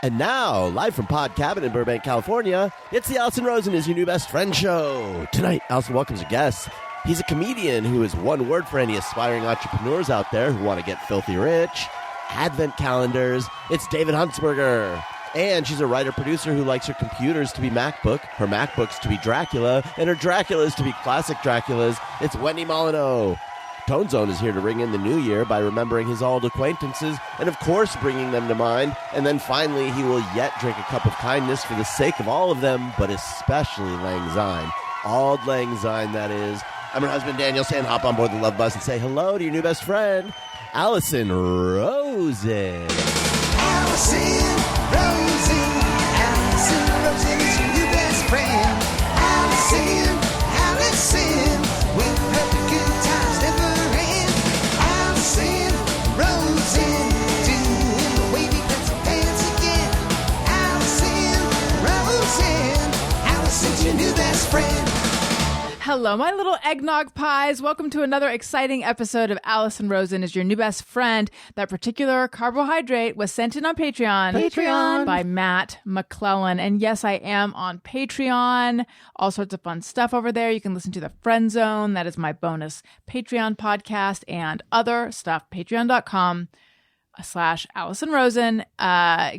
And now, live from Pod Cabin in Burbank, California, it's the Allison Rosen is Your New Best Friend show. Tonight, Allison welcomes a guest. He's a comedian who is one word for any aspiring entrepreneurs out there who want to get filthy rich. Advent calendars. It's David Huntsberger. And she's a writer-producer who likes her computers to be MacBook, her MacBooks to be Dracula, and her Draculas to be classic Draculas. It's Wendy Molyneux. Tone Zone is here to ring in the new year by remembering his old acquaintances and, of course, bringing them to mind. And then finally, he will yet drink a cup of kindness for the sake of all of them, but especially Lang Syne. Auld Lang Syne, that is. I'm her husband, Daniel, saying hop on board the love bus and say hello to your new best friend, Allison Rosen. Allison Rosen. Allison Rosen is your new best friend. Allison, with her good times never end. Allison Rosen, doing the wavy pencil dance again. Allison's your new best friend. Hello, my little eggnog pies. Welcome to another exciting episode of Allison Rosen is Your New Best Friend. That particular carbohydrate was sent in on Patreon by Matt McClellan. And yes, I am on Patreon. All sorts of fun stuff over there. You can listen to The Friend Zone. That is my bonus Patreon podcast and other stuff. Patreon.com/Allison Rosen.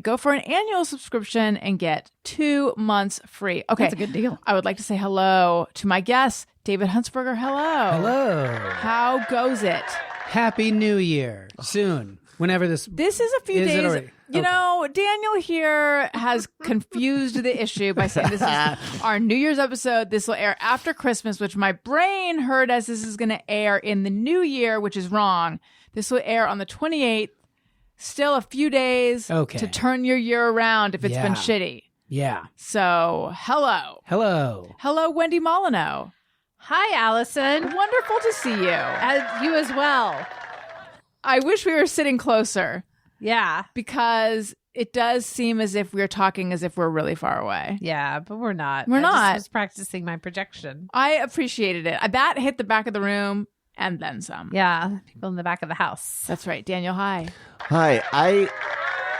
Go for an annual subscription and get 2 months free. Okay. That's a good deal. I would like to say hello to my guest, David Huntsberger. Hello. Hello. How goes it? Happy New Year. Soon. Whenever this is a few days. Already? You know, Daniel here has confused the issue by saying this is our New Year's episode. This will air after Christmas, which my brain heard as this is going to air in the new year, which is wrong. This will air on the 28th. Still a few days to turn your year around if it's been shitty. Yeah. So, hello. Hello, Wendy Molyneux. Hi, Allison. Wonderful to see you. You as well. I wish we were sitting closer. Yeah. Because it does seem as if we're talking as if we're really far away. Yeah, but we're not. We're not. I just was practicing my projection. I appreciated it. That hit the back of the room and then some. Yeah, people in the back of the house. That's right. Daniel, hi. Hi.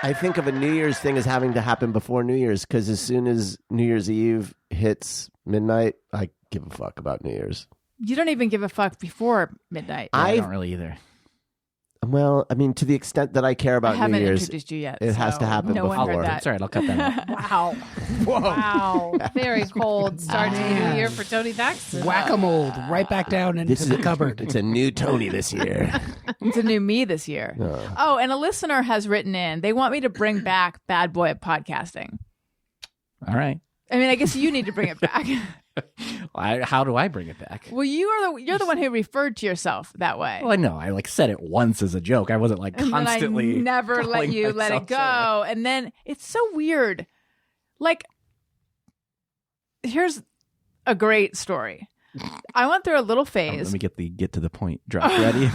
I think of a New Year's thing as having to happen before New Year's because as soon as New Year's Eve hits midnight, I give a fuck about New Year's. You don't even give a fuck before midnight. I don't really either. Well, I mean, to the extent that I care about I haven't New Year's, introduced you yet. it has to happen no before. one heard that. It's all right. I'll cut that out. Wow. Whoa. Wow. Very cold start to the new year for Tony Thaxton. Whack-a-mole right back down into the cupboard. It's a new Tony this year. It's a new me this year. Oh, and a listener has written in. They want me to bring back Bad Boy of Podcasting. All right. I mean, I guess you need to bring it back. How do I bring it back? Well, you're the one who referred to yourself that way. Well, I know. I said it once as a joke. I wasn't like constantly. And then I never let you let it go. And then it's so weird. Like, here's a great story. I went through a little phase. Let me get to the point. Drop ready.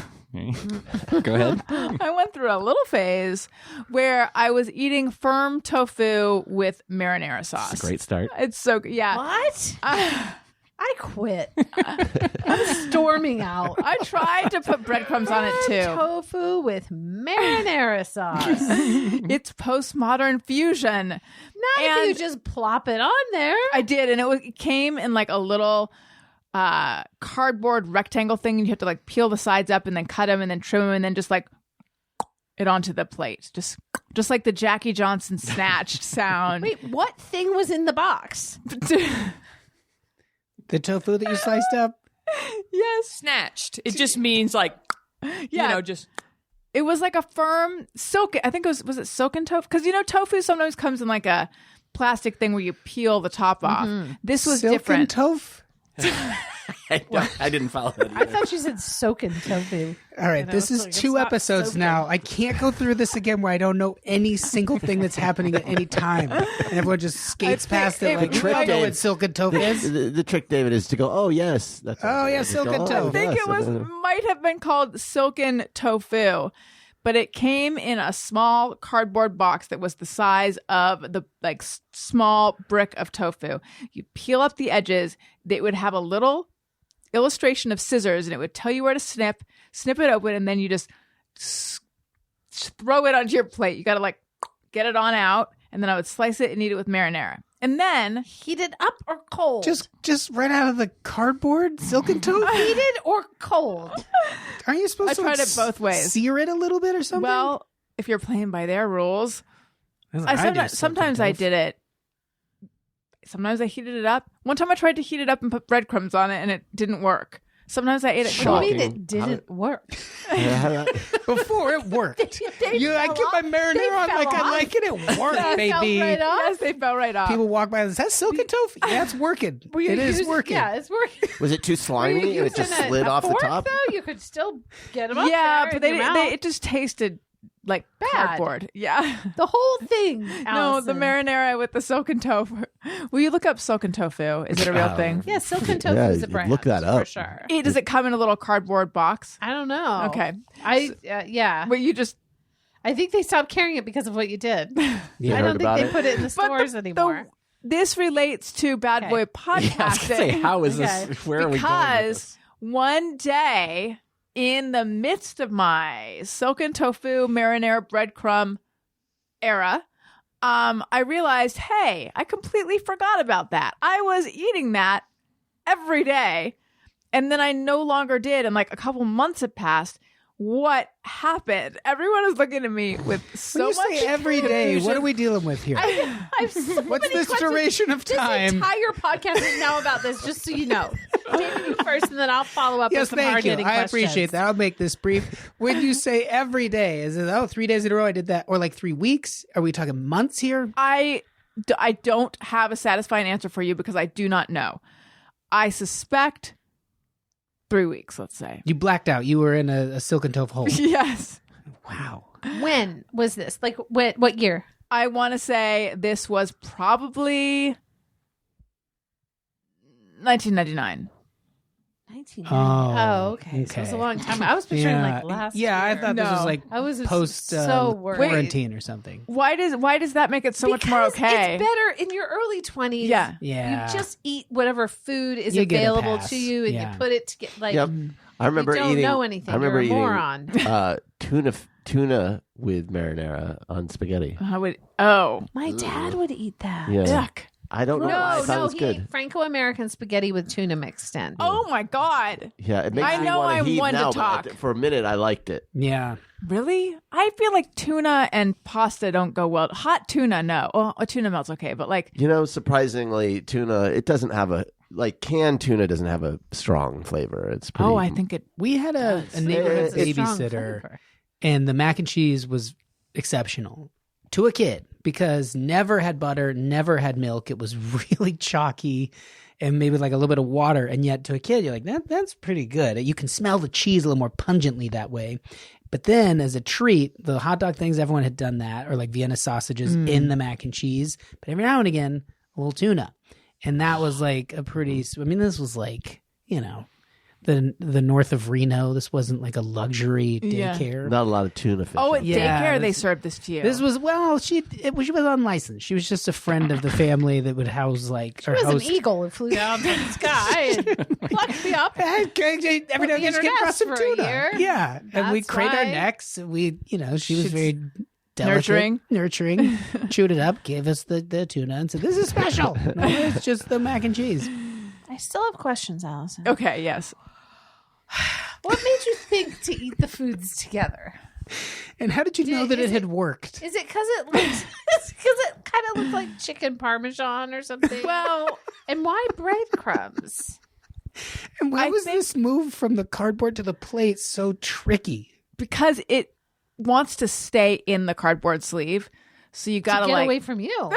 Go ahead. I went through a little phase where I was eating firm tofu with marinara sauce. It's a great start. It's so good. Yeah. What? I quit. I'm storming out. I tried to put breadcrumbs on it too. Tofu with marinara sauce. It's postmodern fusion. Not if you just plop it on there. I did, and it came in like a little cardboard rectangle thing, and you have to like peel the sides up and then cut them and then trim them and then just like it onto the plate. Just like the Jackie Johnson snatched sound. Wait, what thing was in the box? The tofu that you sliced up? Yes. Snatched. It just means like, just. It was like a firm silken. I think it was it silken tofu? Because tofu sometimes comes in like a plastic thing where you peel the top off. This was silken different. Tofu? I didn't follow that either. I thought you said soaking tofu. All right, this is 2 episodes now. I can't go through this again where I don't know any single thing that's happening at any time. And everyone just skates past it like, we all know what silken tofu is. The trick, David, is to go, oh, yes. That's silken tofu. I think it might have been called silken tofu. But it came in a small cardboard box that was the size of the small brick of tofu. You peel up the edges. They would have a little illustration of scissors, and it would tell you where to snip it open, and then you just throw it onto your plate. You got to get it on out, and then I would slice it and eat it with marinara. And then Heated up or cold? Just right out of the cardboard, silken tofu. heated or cold? Aren't you supposed I to tried it both ways. sear it a little bit or something? well, if you're playing by their rules, sometimes I did it. Sometimes I heated it up. One time I tried to heat it up and put breadcrumbs on it, and it didn't work. Sometimes I ate it What cold. do you mean it didn't work? Before it worked. I get my marinara on like I like it. It worked, They fell baby. right off? Yes, they fell right off. People walk by and say, "That's silken tofu." Yeah, it's working. It is working. Yeah, it's working. Was it too slimy and it just slid off the fork, top? Though you could still get them up Yeah, there but in your mouth. it just tasted like Bad. cardboard. Yeah. The whole thing. No, the Allison. marinara with the silken tofu. Will you look up silken tofu? Is it a real thing? Yeah, silken tofu Yeah, is a brand. look that for up. sure. Does it come in a little cardboard box? I don't know. Okay. Yeah. But you just I think they stopped carrying it because of what you did. You I heard don't think about they it? put it in the stores anymore. This relates to Bad Okay. Boy Yeah, I was gonna say, podcasting. how is Okay. this? Where are we going with Because this? one day, in the midst of my silken tofu marinara breadcrumb era, I realized, hey, I completely forgot about that. I was eating that every day, and then I no longer did. And like a couple months had passed. What happened? Everyone is looking at me with so When you much say every day, confusion. what are we dealing with here? I have so What's many this questions. duration of time? This entire podcast is now about this, just so you know. Jamie, you first, and then I'll follow up Yes, with some thank you. hard-hitting I questions. appreciate that. I'll make this brief. When you say every day, is it 3 days in a row I did that? Or like 3 weeks? Are we talking months here? I don't have a satisfying answer for you because I do not know. I suspect 3 weeks, let's say. You blacked out. You were in a silken tofu hole. Yes. Wow. When was this? Like, what year? I want to say this was probably 1999. 1990. Oh, okay. So it was a okay. long time. I was picturing like last year. I thought this was No. like I was post so worried. quarantine or something. Why does that make it so much more Because okay? It's better in your early 20s. Yeah. Yeah. You just eat whatever food is You get a available pass. to you, and Yeah. you put it to get like. Yep. I remember you don't eating. know anything. I remember You're a eating moron. tuna with marinara on spaghetti. I would. Oh, My dad would eat that. Yeah. yuck. I don't know. I thought it was he good. ate Franco-American spaghetti with tuna mixed in. Oh my God. Yeah, it makes I me know want I'm to heave one to now, talk. but for a minute I liked it. Yeah. Really? I feel like tuna and pasta don't go well. Hot tuna, no. Well, a tuna melt's okay, but like, You know, surprisingly, tuna it doesn't have a canned tuna doesn't have a strong flavor. It's pretty. I think it. We had a neighborhood It's a strong babysitter, flavor. and the mac and cheese was exceptional to a kid because never had butter, never had milk. It was really chalky and maybe like a little bit of water. And yet to a kid, you're like, that's pretty good. You can smell the cheese a little more pungently that way. But then as a treat, the hot dog things, everyone had done that, or like Vienna sausages in the mac and cheese. But every now and again, a little tuna. And that was like a pretty, I mean, this was like, you know, the north of Reno. This wasn't like a luxury Yeah. daycare. not a lot of tuna fish. Oh, at Yeah, daycare they this- served this to you. This was she was unlicensed. She was just a friend of the family that would house like It was an eagle who flew down from the sky and plucked me up. Every now and then in her get across nest some for a tuna. year. Yeah, and we That's craned our why. necks. We, she was She's very delicate, nurturing. chewed it up, gave us the tuna, and said, "This is special. No, it's just the mac and cheese." I still have questions, Allison. Okay, yes. What made you think to eat the foods together? And how did you know that it had worked? Is it because it looks? Because it kind of looked like chicken parmesan or something. Well, and why breadcrumbs? And why I was think- this move from the cardboard to the plate so tricky? because it wants to stay in the cardboard sleeve, so you gotta to get like. away from you.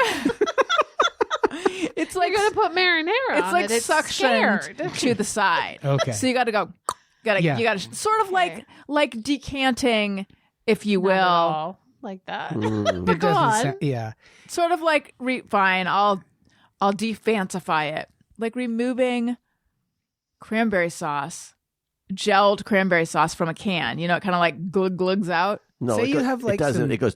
It's Like like you're gonna put marinara it's on like it. It's suctioned scared. to the side. Okay. So you got to go. Yeah. You got to sort of like decanting, if you Not at will. all like that. Mm. It Go doesn't on. sound. Yeah. Sort of like fine. I'll defancify it, like removing cranberry sauce, gelled cranberry sauce from a can. You know, it kind of like glugs out. No, Say it you go- have, like, it doesn't. some- It goes.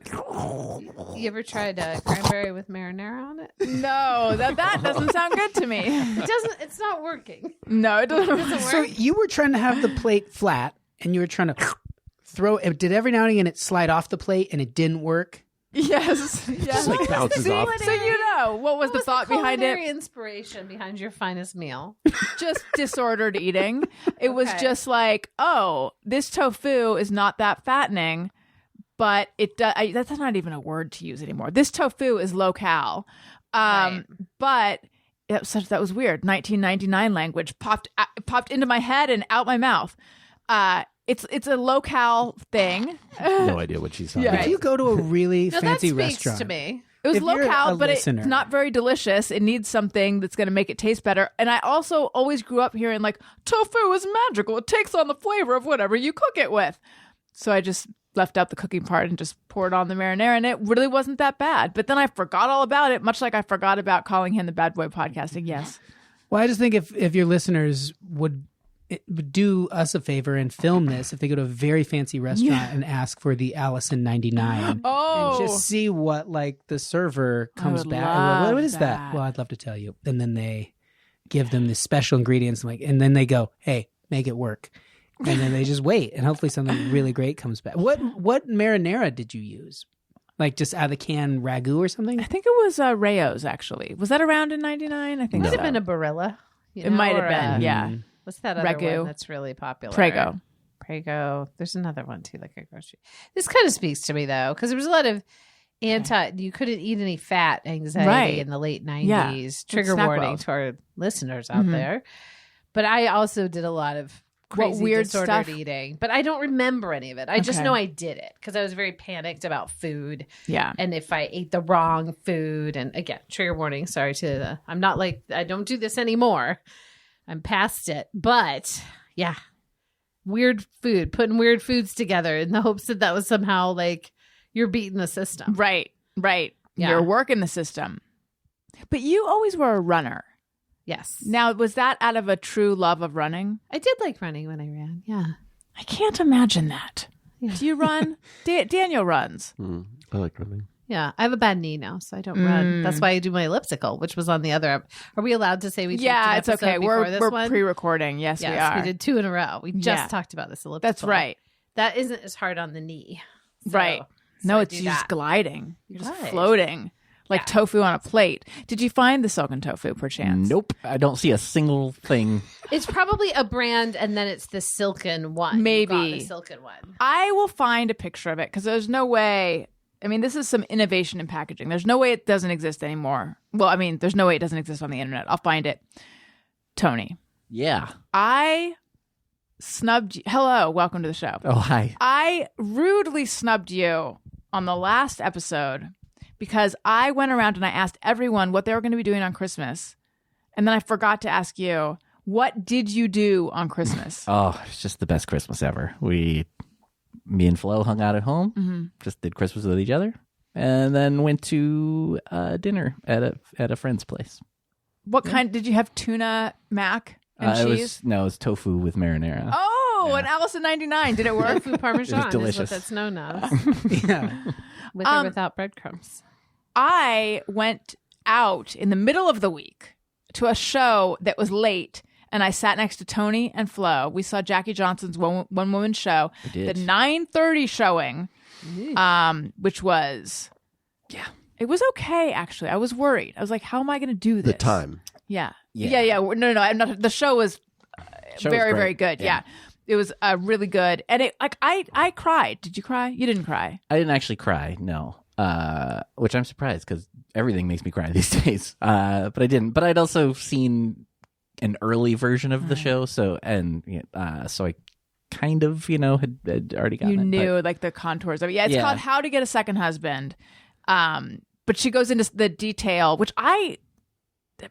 You ever tried cranberry with marinara on it? No, that doesn't sound good to me. It doesn't. It's not working. No, it doesn't. Doesn't So work. you were trying to have the plate flat, and you were trying to throw it. Did every now and again it slide off the plate, and it didn't work? Yes. Yes. Like bounces off. So you know, what was the thought behind it? Culinary inspiration behind your finest meal. Just disordered eating. It was just like, oh, this tofu is not that fattening, but that's not even a word to use anymore. This tofu is low cal. But that was weird. 1999 language popped into my head and out my mouth. It's a low cal thing. No idea what she's talking about. If you go to a really fancy that speaks restaurant, to me. It was If low you're cal, a but it's listener- not very delicious. It needs something that's going to make it taste better. And I also always grew up hearing like, tofu is magical. It takes on the flavor of whatever you cook it with. So I just left out the cooking part and just poured on the marinara, and it really wasn't that bad. But then I forgot all about it, much like I forgot about calling him the bad boy podcasting. Yes. Well, I just think if your listeners would do us a favor and film this, if they go to a very fancy restaurant and ask for the Allison 99 Oh. and just see what like the server comes would back. love What is that? that. Well, I'd love to tell you. And then they give them the special ingredients, and then they go, "Hey, make it work." And then they just wait, and hopefully something really great comes back. What marinara did you use? Like just out of the can ragu or something? I think it was Rayo's, actually. Was that around in 99? I think Might so. have been a Barilla. It might have been, yeah. What's that other Ragu. one that's really popular? Prego. There's another one too, like a grocery. This kind of speaks to me though, because there was a lot of you couldn't eat any fat anxiety Right. in the late 90s. Yeah. Trigger Snack warning world. to our listeners out there. But I also did a lot of crazy weird disordered stuff? eating, but I don't remember any of it. I just Okay. know I did it because I was very panicked about food. Yeah. And if I ate the wrong food, and again, trigger warning, sorry I'm not like, I don't do this anymore. I'm past it. But yeah, weird food, putting weird foods together in the hopes that was somehow like you're beating the system. Right. Yeah. You're working the system. But you always were a runner. Yes. Now, was that out of a true love of running? I did like running when I ran. Yeah. I can't imagine that. Yeah. Do you run? Daniel runs. I like running. Yeah. I have a bad knee now, so I don't run. That's why I do my elliptical, which was on the other. Are we allowed to say we taped Yeah, an it's episode okay. before this We're one? pre-recording. Yes, we Yes, are. we did 2 in a row. We just Yeah. talked about this elliptical. That's right. That isn't as hard on the knee. So- Right. so No, I it's do just that. gliding. You're just Right. floating like tofu on a plate. Did you find the silken tofu, perchance? Nope. I don't see a single thing. It's probably a brand, and then it's the silken one. You Maybe. got the silken one. I will find a picture of it because there's no way. I mean, this is some innovation in packaging. There's no way it doesn't exist anymore. Well, I mean, there's no way it doesn't exist on the internet. I'll find it. Tony, Yeah. I snubbed you. Hello, welcome to the show. Oh, hi. I rudely snubbed you on the last episode because I went around and I asked everyone what they were going to be doing on Christmas. And then I forgot to ask you, what did you do on Christmas? Oh, it's just the best Christmas ever. Me and Flo hung out at home, just did Christmas with each other, and then went to dinner at a friend's place. What kind? Did you have tuna mac and It cheese? was tofu with marinara. Oh, Yeah. and Allison 99. Did it work? Tofu Parmesan is what delicious. that's known as. Yeah. With or without breadcrumbs. I went out in the middle of the week to a show that was late, and I sat next to Tony and Flo. We saw Jackie Johnson's one woman show, did. the 9:30 showing, which was it was okay actually. I was worried. I was like, how am I going to do this? The time. Yeah. Yeah. No. I'm not. The show was Show was very, great. very good. Yeah. It was really good, and it like I cried. Did you cry? You didn't cry. I didn't actually cry, no. Which I'm surprised because everything makes me cry these days. But I didn't. But I'd also seen an early version of the show, so I kind of had already gotten You it. knew like the contours of it. Yeah, it's Yeah. called How to Get a Second Husband. But she goes into the detail, which I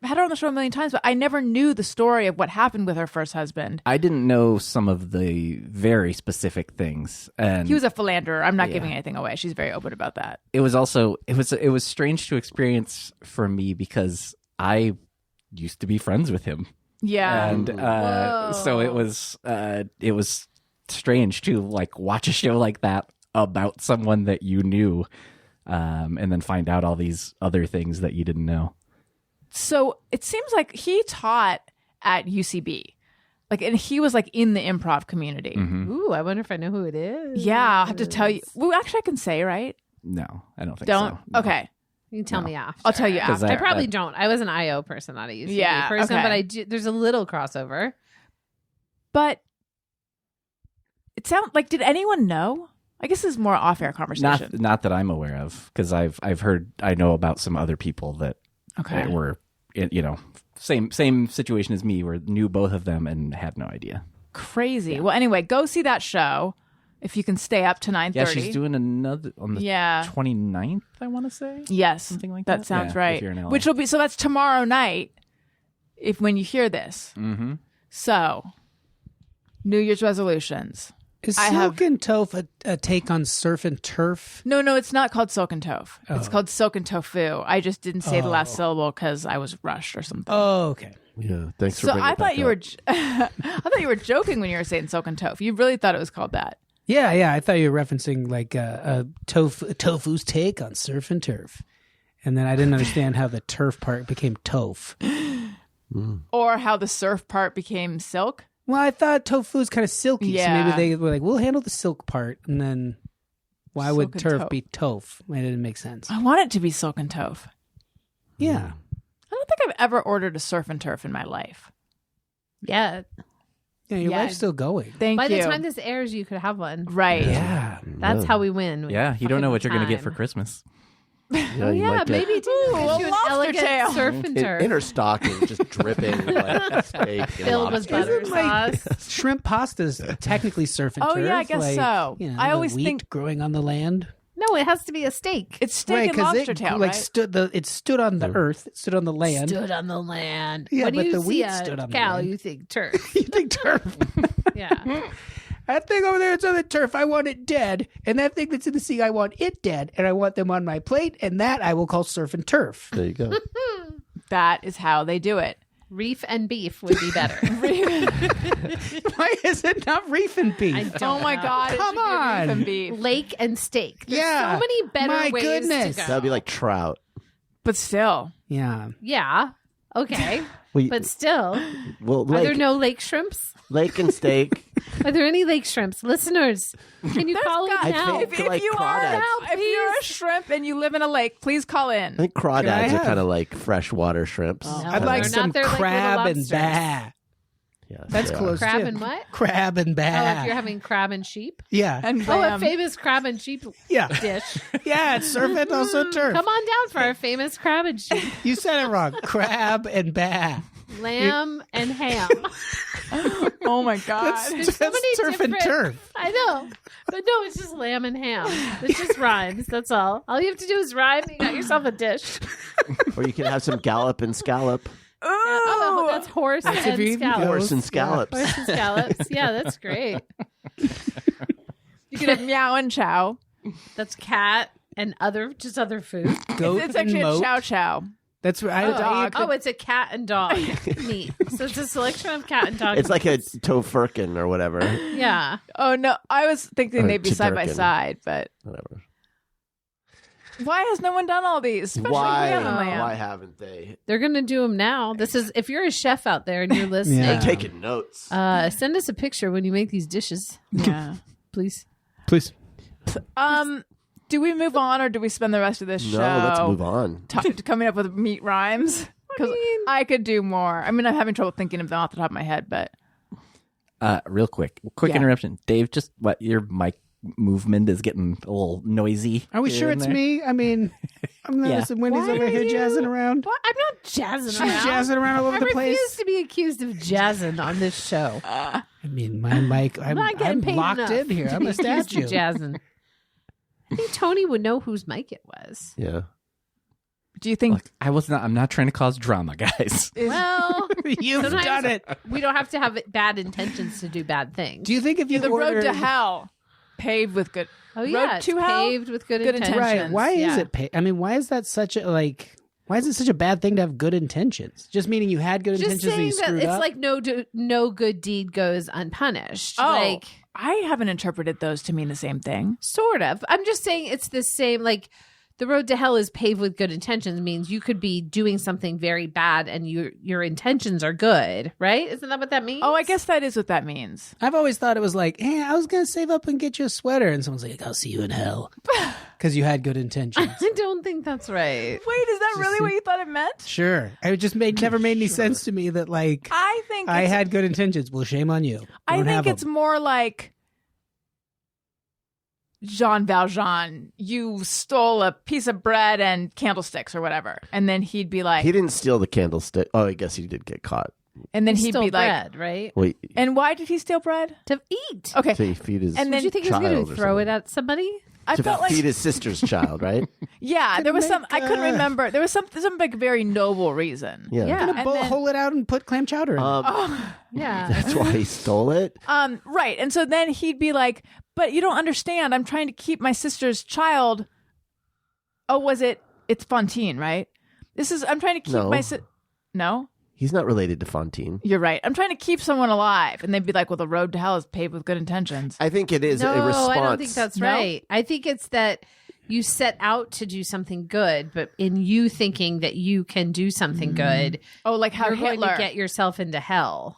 had her on the show a million times, but I never knew the story of what happened with her first husband. I didn't know some of the very specific things, and He was a philanderer. I'm not giving anything away. She's very open about that. it was also it was strange to experience for me because I used to be friends with him. Yeah. And so it was strange to like watch a show like that about someone that you knew, and then find out all these other things that you didn't know. So it seems like he taught at UCB. Like, and he was like in the improv community. Ooh, I wonder if I know who it is. Yeah, I'll have to tell you. Well, actually, I can say, right? No, I don't think Don't? so. No. Okay. You can tell me after. I'll tell you 'Cause after. I probably don't. I was an IO person, not a UCB Yeah, person, okay. but I do. There's a little crossover. But it sounds like, did anyone know? I guess this is more off-air conversation. Not that I'm aware of, because I've heard, I know about some other people that Okay. were, same situation as me, where knew both of them and had no idea. Crazy. Well, anyway, go see that show if you can stay up to 9:30. Yeah, she's doing another on the 29th, I want to say. Yes, something like that that. sounds Yeah, right. if you're in LA. Which will be, so that's tomorrow night. If when you hear this, so New Year's resolutions. Is I Silk and Toph a take on Surf and Turf? No, it's not called Silk and Toph. It's called Silk and Tofu. I just didn't say the last syllable because I was rushed or something. Oh, okay. Yeah, thanks for So bringing I it thought back you up. were, I thought you were joking when you were saying Silk and Toph. You really thought it was called that. Yeah. I thought you were referencing like Tofu's take on Surf and Turf. And then I didn't understand how the turf part became Toph. Or how the surf part became silk. Well, I thought tofu was kind of silky, Yeah. so maybe they were like, we'll handle the silk part, and then why would Silk and turf Toph. be toph? It didn't make sense. I want it to be Silk and Toph. Yeah. I don't think I've ever ordered a surf and turf in my life. Yeah. Yeah, your Yeah. life's still going. Thank By you. the time this airs, you could have one. Right. Yeah. That's how we win. Yeah, you don't know what you're going to get for Time. Christmas. Yeah, you Yeah, might get maybe do Ooh, get a you an lobster elegant tail. surf and turf in her stocking, just dripping like steak and filled with lobster. butter like- sauce. Shrimp pasta's technically surf and Oh, turf. yeah, I guess like, so. You know, I the always wheat think- growing on the land. No, it has to be a steak. It's steak and 'cause lobster it tail, like right? it stood on the earth, it stood on the land. Stood on the land. Yeah, when but you the see wheat a stood on the cow, land. you think turf. You think turf? Yeah. That thing over there, it's on the turf. I want it dead. And that thing that's in the sea, I want it dead. And I want them on my plate. And that I will call surf and turf. There you go. That is how they do it. Reef and beef would be better. Why is it not reef and beef? I don't Oh my know. God! it Come should be beef on. and beef. Lake and steak. There's Yeah. so many better My ways goodness. to go. That'd be like trout. But still, Yeah. Yeah. Okay. Well, But still, well, are there lake, no lake shrimps? lake and steak. Are there any lake shrimps? Listeners, can you call got- in I now? think- if like you are crawdads. if you're a shrimp and you live in a lake, please call I in. think Can I crawdads are have- kind of like freshwater shrimps. No. I'd like They're some not. They're like crab little and lobsters. bah. Yes, That's they are. close Crab too. and what? Crab and Oh, bah. if you're having crab and sheep? Yeah. And Oh, a bam. famous crab and sheep Yeah. dish. Yeah, it's surf and also turf. Come on down for our famous crab and sheep. You said it wrong. Crab and bah. Lamb and ham. Oh my God! There's so That's many surf and different- turf. I know. But no, it's just lamb and ham. It just rhymes. That's all. All you have to do is rhyme. You got yourself a dish. Or you can have some gallop and scallop. Oh, that's horse That's and if you- scallops. Horse and scallops. Horse and scallops. Yeah, that's great. You can have meow and chow. That's cat and other food. Goat It's actually and a moat. chow chow. That's right. dog. Oh, it's a cat and dog meat. So it's a selection of cat and dog. It's like a meats. tofurkin or whatever. Yeah. Oh no, I was thinking Or they'd be side by Tudurkin. side, but Whatever. why has no one done all these? Especially Why? Lamb and Lamb. Why haven't they? They're going to do them now. This is, if you're a chef out there and you're listening, Yeah. They're taking notes. send us a picture when you make these dishes, Yeah. please. Please. Do we move on or do we spend the rest of this No, show let's move on. coming up with meat rhymes? Because I could do more. I mean, I'm having trouble thinking of them off the top of my head, but Real quick Yeah. interruption. Dave, just what your mic movement is getting a little noisy. Are we here sure and it's there. me? I mean, I'm noticing Wendy's Why over are here you- jazzing around. What? I'm not jazzing She's around. jazzing around all over I the refuse place. to be accused of jazzing on this show. I mean, my mic, I'm not getting paid locked enough in here. to I'm be a accused of statue. jazzing. I think Tony would know whose mic it was. Yeah. do you think Look, I'm not trying to cause drama, guys. Well, You've sometimes done it. we don't have to have bad intentions to do bad things. Do you think if you the order... road to hell paved with good? Oh yeah, it's to hell? paved with good Good intentions. intentions. Right. Why is Yeah. it? I mean, why is that such a Why is it such a bad thing to have good intentions? Just meaning you had good Just intentions and saying you that screwed it's up. like no good deed goes unpunished. Oh, Like I haven't interpreted those to mean the same thing. sort of. I'm just saying it's the same. Like the road to hell is paved with good intentions means you could be doing something very bad and your intentions are good, right? Isn't that what that means? Oh, I guess that is what that means. I've always thought it was like, hey, I was going to save up and get you a sweater. And someone's like, I'll see you in hell. Because you had good intentions. I don't think that's right. Wait, is that really what you thought it meant? Sure. It just never made any sense to me that, like, I think I had good intentions. Well, shame on you. I Don't have think it's 'em. more like Jean Valjean, you stole a piece of bread and candlesticks or whatever. And then he'd be like, He didn't steal the candlestick. Oh, I guess he did get caught. and then He he'd stole be bread, right? Wait, and why did he steal bread? To eat. Okay. to feed his And Did then you think he was going child to or throw it something. at somebody? I to felt like, feed his sister's child, right? yeah, there was some, I couldn't make, remember. There was some like very noble reason. Yeah. Yeah. And then- Hole it out and put clam chowder in it. Yeah. That's why he stole it. Right. And so then he'd be like, but you don't understand. I'm trying to keep my sister's child. Oh, was it? It's Fontaine, right? I'm trying to keep No. my No? He's not related to Fontaine. You're right. I'm trying to keep someone alive. And they'd be like, well, the road to hell is paved with good intentions. I think it is No, a response. I don't think that's No? right. I think it's that you set out to do something good, but in you thinking that you can do something good, Oh, like how you're Hitler. going to get yourself into hell.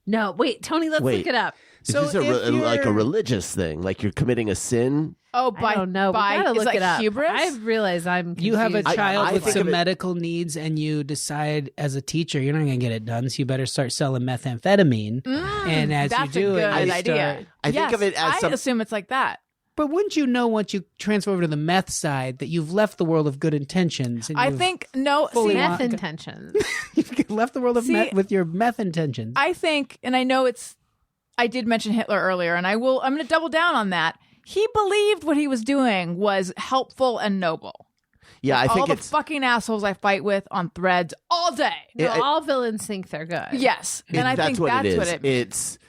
No, wait, Tony, let's Wait. look it up. Is So this if like a you're- religious thing? Like you're committing a sin? Oh, by, I don't know. by we gotta is look that it up. hubris? I realize I'm confused. You have a child I with think some of it- medical needs, and you decide as a teacher you're not going to get it done, so you better start selling methamphetamine. And as That's you do a good it, you idea. start. I think of it as I assume it's like that. But wouldn't you know once you transfer over to the meth side that you've left the world of good intentions? And I you've think, no, fully see, meth want- intentions. you've left the world of See, meth with your meth intentions. I think, and I know I did mention Hitler earlier, and I'm going to double down on that. He believed what he was doing was helpful and noble. Yeah, I all think the it's fucking assholes I fight with on Threads all day. No, all villains think they're good. Yes, and I think what that's it is. what it means. It's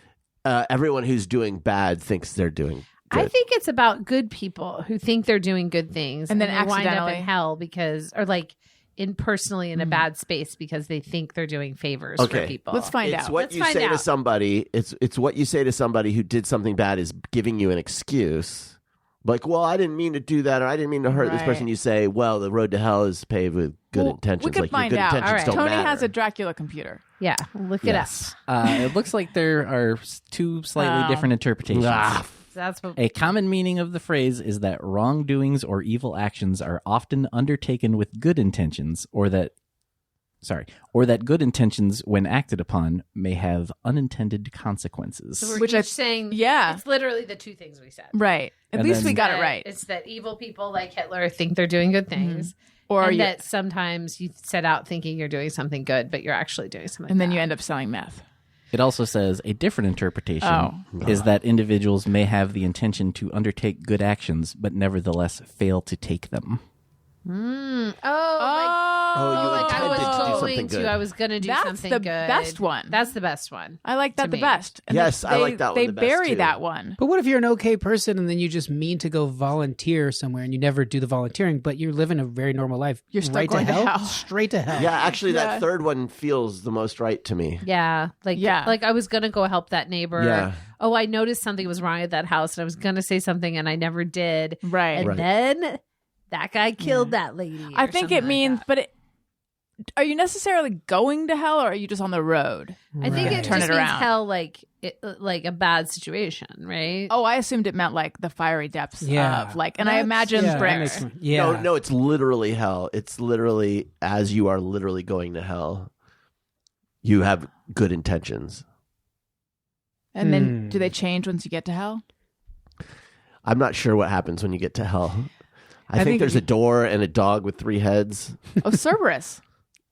everyone who's doing bad thinks they're doing good. I think it's about good people who think they're doing good things And then they wind up accidentally- in hell because, or like personally in a bad space because they think they're doing favors Okay. for people. Let's find it's out. what Let's you find say to out. somebody. It's what you say to somebody who did something bad is giving you an excuse. Like, well, I didn't mean to do that, or I didn't mean to hurt this Right. person. You say, well, the road to hell is paved with good Well, intentions. We could like find your good out. intentions All right. don't Tony matter. has a Dracula computer. Yeah, look Yes. It looks like there are two slightly Oh. different interpretations. Ah, it up. That's what. A common meaning of the phrase is that wrongdoings or evil actions are often undertaken with good intentions, or that good intentions, when acted upon, may have unintended consequences. So we're Which each I- saying, yeah. it's literally the two things we said. Right. At And least then- we got it That right. It's that evil people like Hitler think they're doing good things, Or and you, that sometimes you set out thinking you're doing something good, but you're actually doing something. and then bad. you end up selling meth. It also says a different interpretation Oh. is that individuals may have the intention to undertake good actions, but nevertheless fail to take them. Oh, you like I intended was to do going something to, good. I was going to do That's something the good. best one. That's the best one. I like that To the me. best. And Yes, I like that one They the best, bury too. that one. But what if you're an okay person and then you just mean to go volunteer somewhere and you never do the volunteering, but you're living a very normal life? You're still right going to hell. Straight to hell. Yeah, actually, Yeah. that third one feels the most right to me. Yeah, like I was gonna go help that neighbor. Yeah. Oh, I noticed something was wrong at that house, and I was gonna say something, and I never did. Right. And Right. then that guy killed that lady. I or think something it like means, that. but are you necessarily going to hell, or are you just on the road? I think Right. it Turn just it means around. hell, like a bad situation, right? Oh, I assumed it meant like the fiery depths Yeah. of like, and I That's- imagine yeah, that prayer. makes sense. Yeah. No, it's literally hell. It's literally as you are literally going to hell. You have good intentions. And then do they change once you get to hell? I'm not sure what happens when you get to hell. I I think think there's a door and a dog with 3 heads. Oh, Cerberus.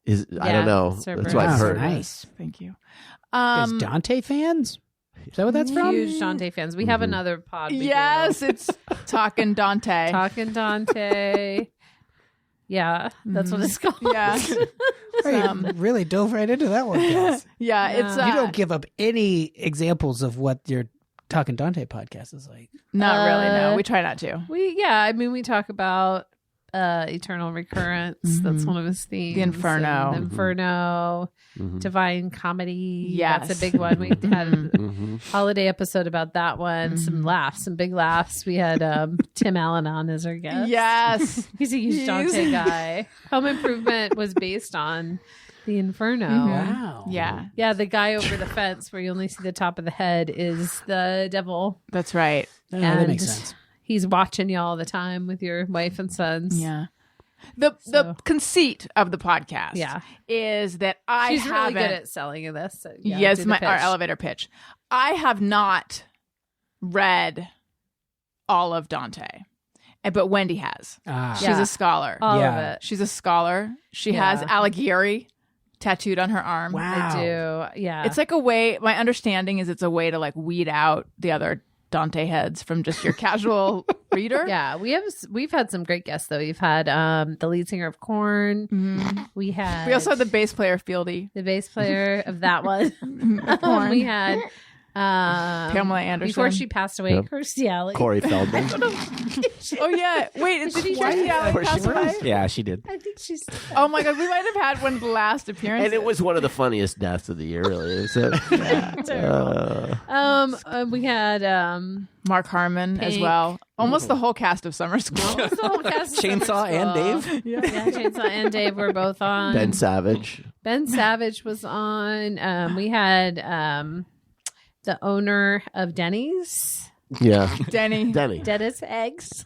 I Yeah, don't know. Cerberus. That's what I've Oh, heard. nice. Thank you. As Dante fans? Is that what that's from? Huge Dante fans. We have another pod. we do. Yes, it's Talkin Dante. Talking Dante. Yeah, that's what it's called. Yeah. You really dove right into that one, guys. Yeah, it's You don't give up any examples of what your Talkin' Dante podcast is like. not really. No, we try not to. We talk about Eternal Recurrence. That's one of his themes. The Inferno. And the Inferno. Divine Comedy. Yes. That's a big one. We had a holiday episode about that one. Some big laughs. We had Tim Allen on as our guest. Yes. He's a huge Dante guy. Home Improvement was based on the Inferno. Wow. Yeah. Yeah, the guy over the fence where you only see the top of the head is the devil. That's right. Oh, that makes sense. He's watching you all the time with your wife and sons. Yeah. The conceit of the podcast is that I She's haven't... really good at selling this. So yes, do the our pitch. elevator pitch. I have not read all of Dante, but Wendy has. Ah. She's a scholar. All Yeah. of it. She's a scholar. She has Alighieri tattooed on her arm. Wow. I do. Yeah. It's like a way, my understanding is it's a way to like weed out the other Dante heads from just your casual reader. Yeah, we've had some great guests though. We've had the lead singer of Korn. We also had the bass player Fieldy, the bass player of that one. Korn. We had Pamela Anderson before she passed away. Yep. Kirstie Alley. Corey Feldman. Oh yeah, wait, did She Kirstie Alley Where she pass away? was? Yeah, she did. I think she's. Oh my god, we might have had one of the last appearances. And it was one of the funniest deaths of the year, really. So, We had Mark Harmon as Pink. well. Almost the whole cast of Summer School. almost the whole cast of Chainsaw Summer and School. Dave. Yeah, Chainsaw and Dave were both on. Ben Savage. Ben Savage was on. We had the owner of Denny's, Yeah. Denny. Dennis Eggs.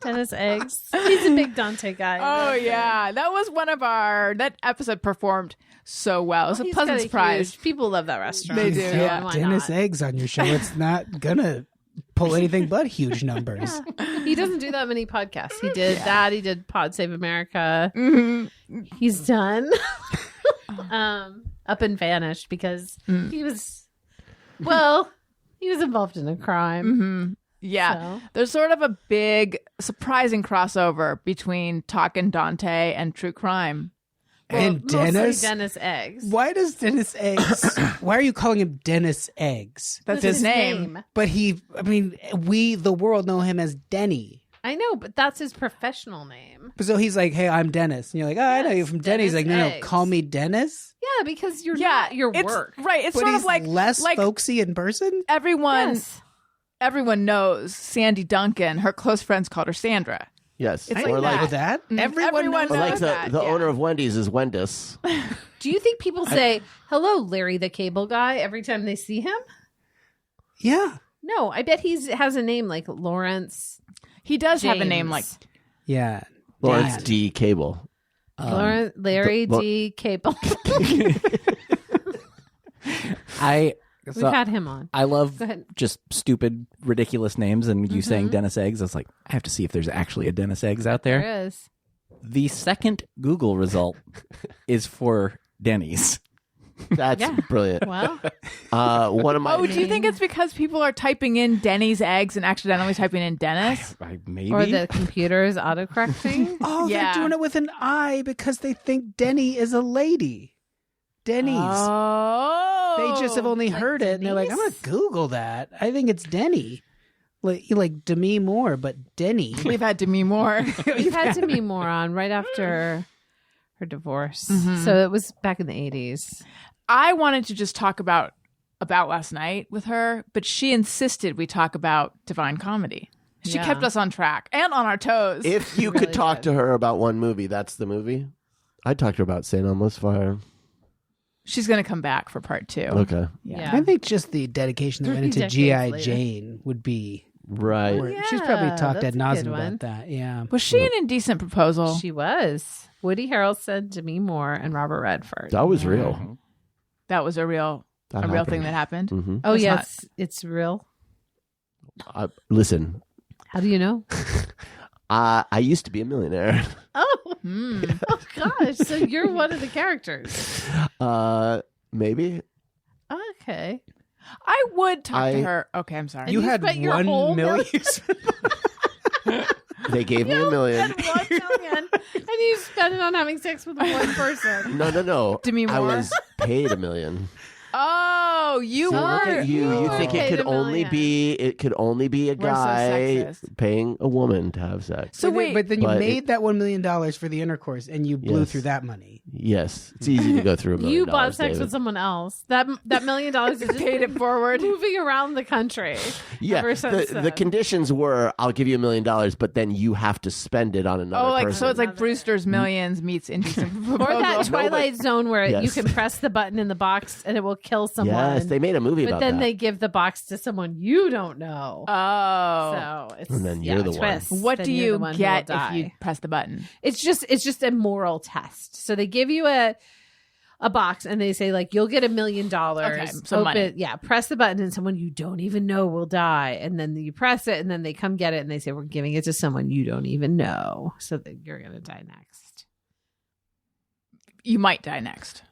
Dennis Eggs. He's a big Dante guy. Oh yeah, that was one of that episode performed so well. It was a He's pleasant got surprise. huge- people love that restaurant. They do, so yeah. why Dennis not? Eggs on your show. It's not gonna pull anything but huge numbers. He doesn't do that many podcasts. He did that. He did Pod Save America. He's done Up and Vanished because he was involved in a crime. Yeah, So. there's sort of a big, surprising crossover between Talkin, Dante, and true crime. And Mostly Dennis. Dennis Eggs. Why does Dennis Eggs? Why are you calling him Dennis Eggs? That's That's his name. But the world know him as Denny. I know, but that's his professional name. So he's like, "Hey, I'm Dennis," and you're like, "Oh, I know you from Denny." He's like, Dennis "No, Eggs. call me Dennis." Yeah, because you're Yeah, not your it's, work. Right, it's But sort he's of like less folksy in person. everyone. Yes. Everyone knows Sandy Duncan. Her close friends called her Sandra. Yes. It's or like like, that. Everyone or knows like that, the yeah. owner of Wendy's is Wendis. Do you think people say, hello, Larry the Cable Guy, every time they see him? Yeah. No, I bet he has a name like Lawrence. He does have a James. name like Yeah. Lawrence Dad. D. Cable. Larry the- D. Cable. We've had him on. I love Go ahead. just stupid, ridiculous names, and you saying Dennis Eggs. I was like, I have to see if there's actually a Dennis Eggs out there. There is. The second Google result is for Denny's. That's Yeah. brilliant. Well, One of my Oh, do you think it's because people are typing in Denny's eggs and accidentally typing in Dennis? Maybe. or the computer's autocorrecting. Oh, Yeah. they're doing it with an I because they think Denny is a lady. Denny's. Oh. They just have only like heard it, and they're like, "I'm gonna Denny's? Google that. I think it's Denny, like Demi Moore, but Denny." We've had Demi Moore. We've had Demi Moore on right after her divorce. So it was back in the 80s. I wanted to just talk about last night with her, but she insisted we talk about Divine Comedy. She Yeah. kept us on track and on our toes. If you Really could talk good. to her about one movie, that's the movie. I'd talk to her about St. Elmo's Fire. She's going to come back for part 2. Okay. Yeah. I think just the dedication that went 3 into decades G.I. later. Jane would be. Right. Where she's probably talked that's ad a nauseum good one. about that. Yeah. Was she an Indecent Proposal? She was. Woody Harrelson, Demi Moore, and Robert Redford. That was real. That was a real That thing happened. that happened. Mhm. Oh, It's yes. It's real. Listen, How do you know? I used to be a millionaire. Oh, oh gosh. So you're one of the characters. Maybe. Okay. I would talk to I- her. Okay, I'm sorry. You you had spent your whole $1 million. They gave me $1 million. And 1 million. And you spent it on having sex with one person. No. Demi I Moore? was paid $1 million. Oh, Oh, you See, look were. at you. You think paid it could $1 million. only be a We're so guy sexist. paying a woman to have sex. So wait, but then you But made that $1 million for the intercourse, and you blew Yes. through that money. Yes, it's easy to go through $1 million. You bought sex David. with someone else. That $1 million is just paid it forward. moving around the country. Yeah, ever since the then. conditions were I'll give you $1 million, but then you have to spend it on another Oh, like person. so it's like Brewster's Millions meets Indecent Or that Twilight Zone where Yes. you can press the button in the box and it will kill someone. Yes, they made a movie but about then that. they give the box to someone you don't know. Oh. So it's And then yeah, you're the one. twist. What Then do you're you the one who get will if die. you press the button? It's just a moral test. So they give you a box and they say like you'll get $1 million. Okay, so money. Yeah, press the button and someone you don't even know will die. And then you press it and then they come get it and they say we're giving it to someone you don't even know, so that you're gonna die next. You might die next.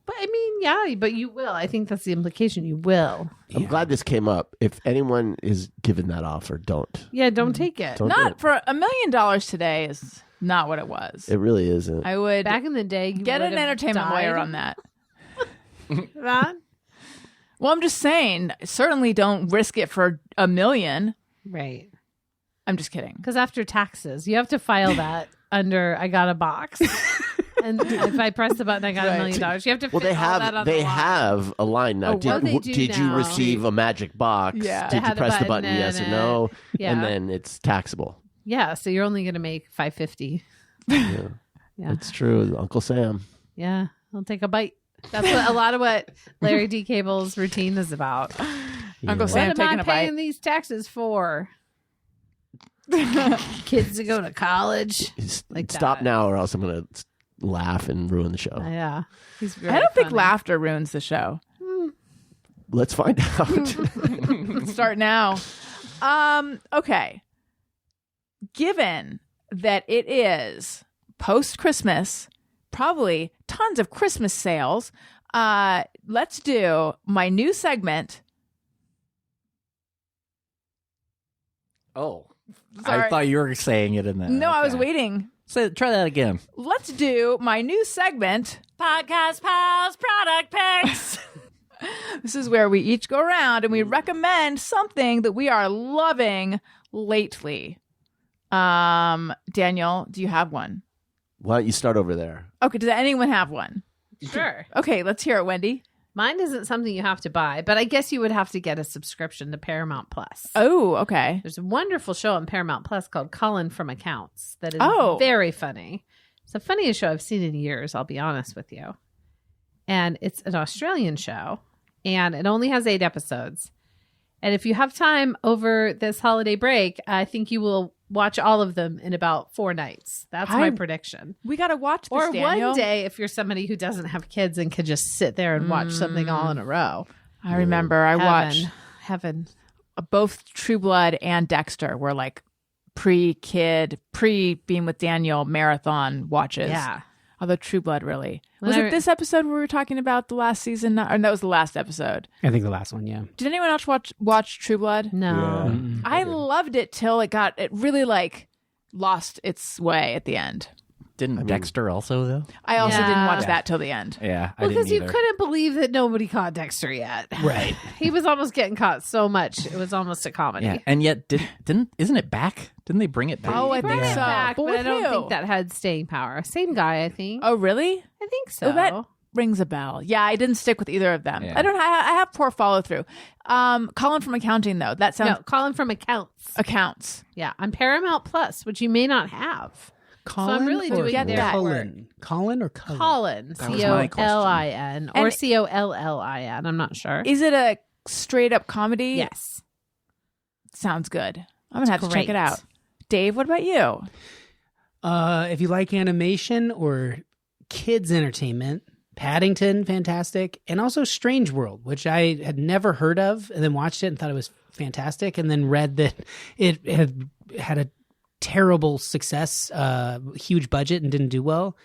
But I mean, yeah, but you will. I think that's the implication. You will. I'm glad this came up. If anyone is given that offer, don't. Yeah, don't take it. Don't do Not it. for $1 million today is not what it was. It really isn't. I would Back in the day, you get would an have entertainment died. lawyer on that. That? Well, I'm just saying, certainly don't risk it for $1 million. Right. I'm just kidding. Because after taxes, you have to file that under I got a box. And if I press the button, I got $1 million. You have to Well, fit all that on the line. have a line now. Oh, well, they do did you now. receive a magic box? Yeah. They Did you had a press the button button? Yes or and no? yeah. And then it's taxable. Yeah, so you're only going to make $550. Yeah. Yeah. It's true. Uncle Sam. Yeah, I'll take a bite. That's what a lot of what Larry D. Cable's routine is about. Uncle What Sam am taking I a paying bite. these taxes for? Kids to go to college. Like Stop that. now, or else I'm going to laugh and ruin the show. Yeah, he's. I Very don't think funny. laughter ruins the show. Let's find out. Let's start now. Okay. Given that it is post-Christmas, probably tons of Christmas sales, let's do my new segment. Oh, Sorry. I thought you were saying it in that. No, I was Okay. waiting. So try that again. Let's do my new segment, Podcast Pals Product Picks. This is where we each go around and we recommend something that we are loving lately. Daniel, do you have one? Why don't you start over there? Okay, does anyone have one? Sure. Okay, let's hear it, Wendy. Mine isn't something you have to buy, but I guess you would have to get a subscription to Paramount Plus. Oh, okay. There's a wonderful show on Paramount Plus called Colin from Accounts that is Oh. very funny. It's the funniest show I've seen in years, I'll be honest with you. And it's an Australian show, and it only has 8 episodes. And if you have time over this holiday break, I think you will watch all of them in about 4 nights. That's my prediction. We got to watch this, Or Daniel. one day if you're somebody who doesn't have kids and could just sit there and watch something all in a row. I remember I watched Heaven. both True Blood and Dexter were like pre-being with Daniel marathon watches. Yeah. Although True Blood really. When Was I- it this episode where we were talking about the last season? Or that was the last episode. I think the last one, yeah. Did anyone else watch True Blood? No. I loved it till it really like lost its way at the end. Didn't Dexter also though? I also didn't Yeah. watch that till the end. Yeah, I Well, didn't because you either. couldn't believe that nobody caught Dexter yet. Right. He was almost getting caught so much. It was almost a comedy. Yeah, and yet isn't it back? Didn't they bring it back? Oh, I Brought think it so. back, But but with I don't who? think that had staying power. Same guy, I think. Oh, really? I think so. Oh, that rings a bell. Yeah, I didn't stick with either of them. Yeah. I have poor follow through. Colin from Accounting though. That sounds No, Colin from Accounts. accounts. Yeah, on Paramount Plus, which you may not have. Colin I'm really or doing their Cullen? Colin or Cullen? Colin, That was my question. Colin, or And- Collin. I'm not sure. Is it a straight up comedy? Yes. Sounds good. I'm gonna have to check it great. out. Dave, what about you? If you like animation or kids entertainment, Paddington, fantastic, and also Strange World, which I had never heard of, and then watched it and thought it was fantastic, and then read that it had a terrible success, huge budget, and didn't do well.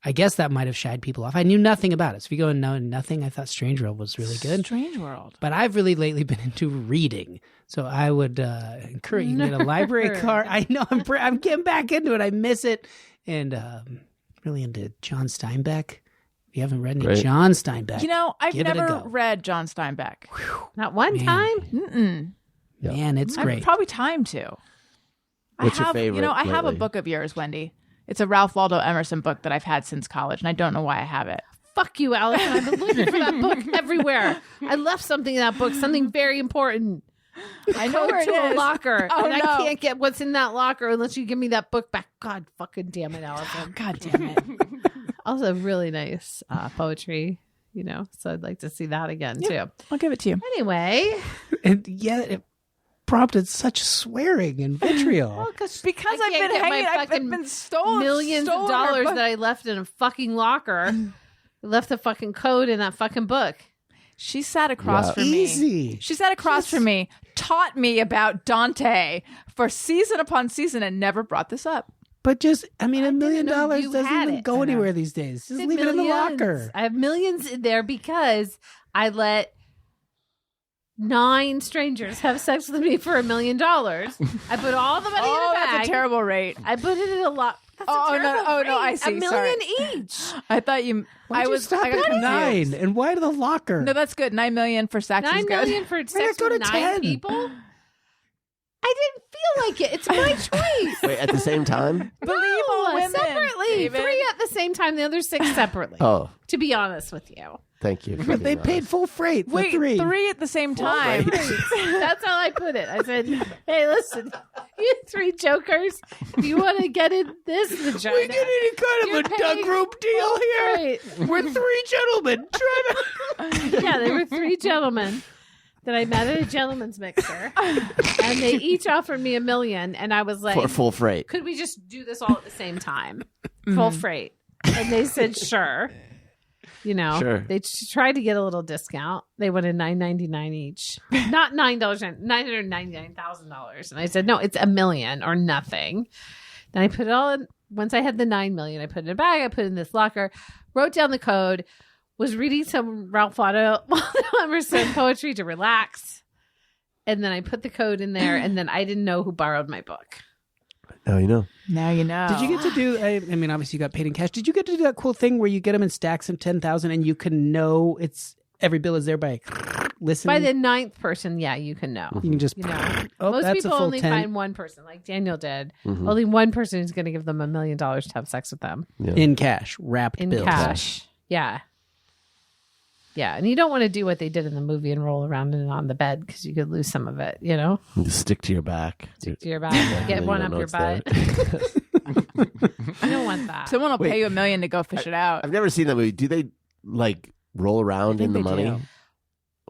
I guess that might have shied people off. I knew nothing about it. So if you go and know nothing, I thought Strange World was really good. Strange World. But I've really lately been into reading, so I would encourage you to get a library card. I know I'm getting back into it. I miss it, and really into John Steinbeck. you haven't read any Great. John Steinbeck, You know, I've give it a never go. read John Steinbeck. Not one Man. time. Mm-mm. Yeah. Man, it's I've great. probably time to. What's your I favorite have a lately? book of yours, Wendy. It's a Ralph Waldo Emerson book that I've had since college, and I don't know why I have it. Fuck you, Alex. I've been looking for that book everywhere. I left something in that book, something very important. I know where it to a is. locker, Oh, and no. I can't get what's in that locker unless you give me that book back. God fucking damn it, Allison. God damn it. Also, really nice poetry, so I'd like to see that again, too. I'll give it to you. Anyway, And yet it prompted such swearing and vitriol. Because I I've can't been get my hanging, I've fucking been stolen millions of stolen dollars her book. that I left in a fucking locker. I left the fucking code in that fucking book. She sat across Yeah. from me. Easy. She sat across from me, taught me about Dante for season upon season, and never brought this up. But just, $1 million know you doesn't had even it. go anywhere these days. Just leave it in the locker. I have millions in there because I let 9 strangers have sex with me for $1 million. I put all the money in a bag. That's a terrible rate. I put it in a lot. Oh, no, I see. $1 million each. I thought you. Why'd I you was. stop I got at confused. 9? And why to the locker? No, that's good. 9 million for sex is $9 good. million for not sex go to with 9 10? people. I didn't feel like it. It's my choice. Wait, at the same time? Believe all women. Separately. David. 3 at the same time. The other 6 separately. Oh, To be honest with you. thank you. for But they being paid honest. full freight for Wait, 3. 3 at the same time. That's how I put it. I said, hey, listen, you 3 jokers, if you want to get in this vagina. We get any kind You're of a Doug paying Group deal here? Right. We're 3 gentlemen trying to... Yeah, there were 3 gentlemen that I met at a gentleman's mixer, and they each offered me $1 million, and I was like, For full freight. could we just do this all at the same time? Full freight. And they said, sure. Sure. They tried to get a little discount. They wanted $9.99 each, not $999,000. And I said, no, it's $1 million or nothing. Then I put it all in. Once I had the $9 million, I put it in a bag. I put it in this locker, wrote down the code, was reading some Ralph Waldo Emerson poetry to relax. And then I put the code in there, and then I didn't know who borrowed my book. Now you know. Now you know. Did you get to do, obviously you got paid in cash. Did you get to do that cool thing where you get them in stacks of 10,000 and you can know every bill is there by listening? By the 9th person, yeah, you can know. You can just, oh, Most that's people a full only 10. find one person, like Daniel did. Only one person is going to give them $1 million to have sex with them In cash, wrapped in bills. cash. Yeah. Yeah, and you don't want to do what they did in the movie and roll around in it on the bed because you could lose some of it, Just stick to your back. Stick to your back, get then one you up don't your know butt. it's You don't want that. Someone will pay you $1 million to go fish it out. I've never seen that movie. Do they roll around in the they money? do.